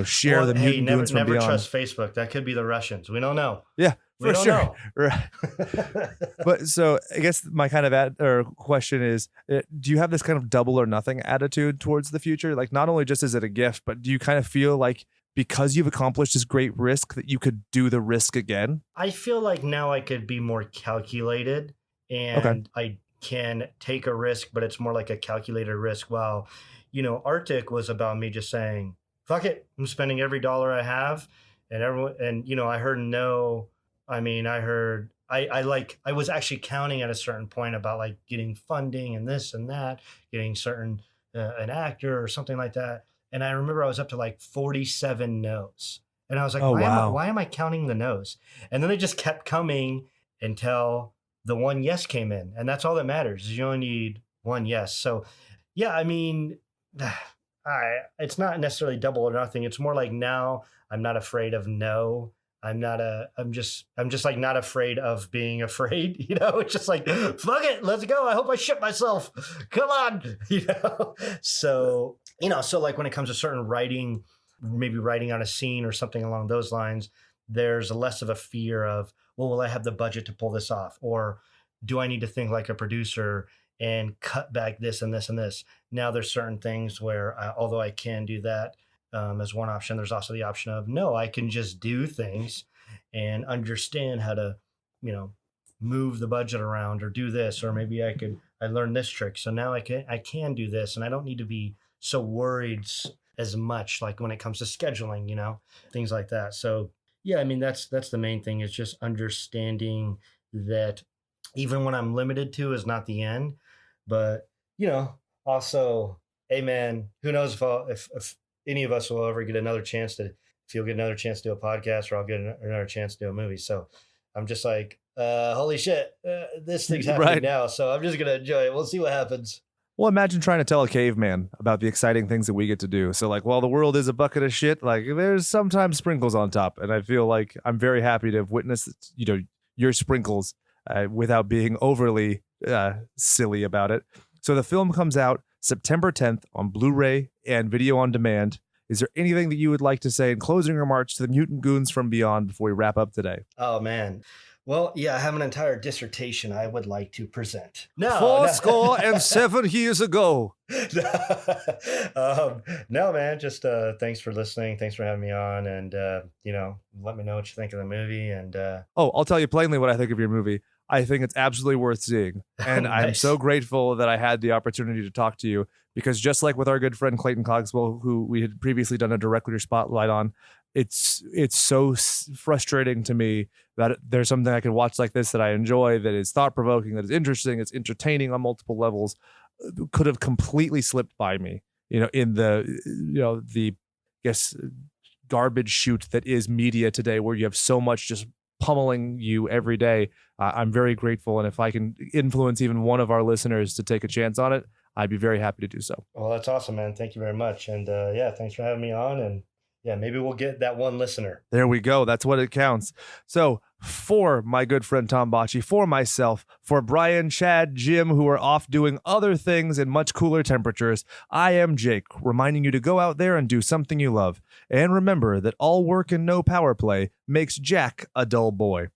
share the mutant doings from beyond. Never trust Facebook. That could be the Russians. We don't know. Yeah, for sure. Right. But so I guess my kind of question is, do you have this kind of double or nothing attitude towards the future? Like, not only just is it a gift, but do you kind of feel like, because you've accomplished this great risk, that you could do the risk again? I feel like now I could be more calculated, and I can take a risk, but it's more like a calculated risk. While, Artik was about me just saying, fuck it, I'm spending every dollar I have. And everyone, and I heard no. I mean, I heard I was actually counting at a certain point about like getting funding and this and that, getting certain an actor or something like that. And I remember I was up to like 47 no's. And I was like, Oh, wow. why am I counting the no's? And then they just kept coming until the one yes came in. And that's all that matters is you only need one yes. So yeah, I mean, it's not necessarily double or nothing. It's more like now I'm not afraid of no. I'm just like not afraid of being afraid, you know, it's just like, fuck it, let's go. I hope I shit myself. Come on. You know? So, you know, so like when it comes to certain writing, maybe writing on a scene or something along those lines, there's less of a fear of, well, will I have the budget to pull this off? Or do I need to think like a producer and cut back this and this and this? Now there's certain things where, although I can do that, as one option, there's also the option of no, I can just do things and understand how to, you know, move the budget around or do this, or maybe I learned this trick, so now I can do this, and I don't need to be so worried as much, like when it comes to scheduling, you know, things like that. So yeah, I mean that's the main thing, is just understanding that even when I'm limited to is not the end, but you know, also, hey man, who knows if any of us will ever get another chance to, if you'll get another chance to do a podcast, or I'll get another chance to do a movie. So I'm just like, holy shit, this thing's happening now. So I'm just going to enjoy it. We'll see what happens. Well, imagine trying to tell a caveman about the exciting things that we get to do. So like, while the world is a bucket of shit, like there's sometimes sprinkles on top. And I feel like I'm very happy to have witnessed, you know, your sprinkles without being overly silly about it. So the film comes out September 10th on Blu-ray and video on demand. Is there anything that you would like to say in closing remarks to the mutant goons from beyond before we wrap up today? Oh, man. Well, yeah, I have an entire dissertation I would like to present. No. 7 years ago. No, man, just thanks for listening. Thanks for having me on. And, you know, let me know what you think of the movie. And I'll tell you plainly what I think of your movie. I think it's absolutely worth seeing. And Nice. I'm so grateful that I had the opportunity to talk to you, because just like with our good friend Clayton Cogswell, who we had previously done a direct reader spotlight on, it's so frustrating to me that there's something I can watch like this that I enjoy, that is thought-provoking, that is interesting, it's entertaining on multiple levels, could have completely slipped by me, you know, in the garbage chute that is media today, where you have so much just pummeling you every day. I'm very grateful, and if I can influence even one of our listeners to take a chance on it, I'd be very happy to do so. well, that's awesome, man. Thank you very much. And yeah, thanks for having me on. And yeah, maybe we'll get that one listener. There we go. That's what it counts. So for my good friend Tom Botchii, for myself, for Brian, Chad, Jim, who are off doing other things in much cooler temperatures, I am Jake, reminding you to go out there and do something you love. And remember that all work and no power play makes Jack a dull boy.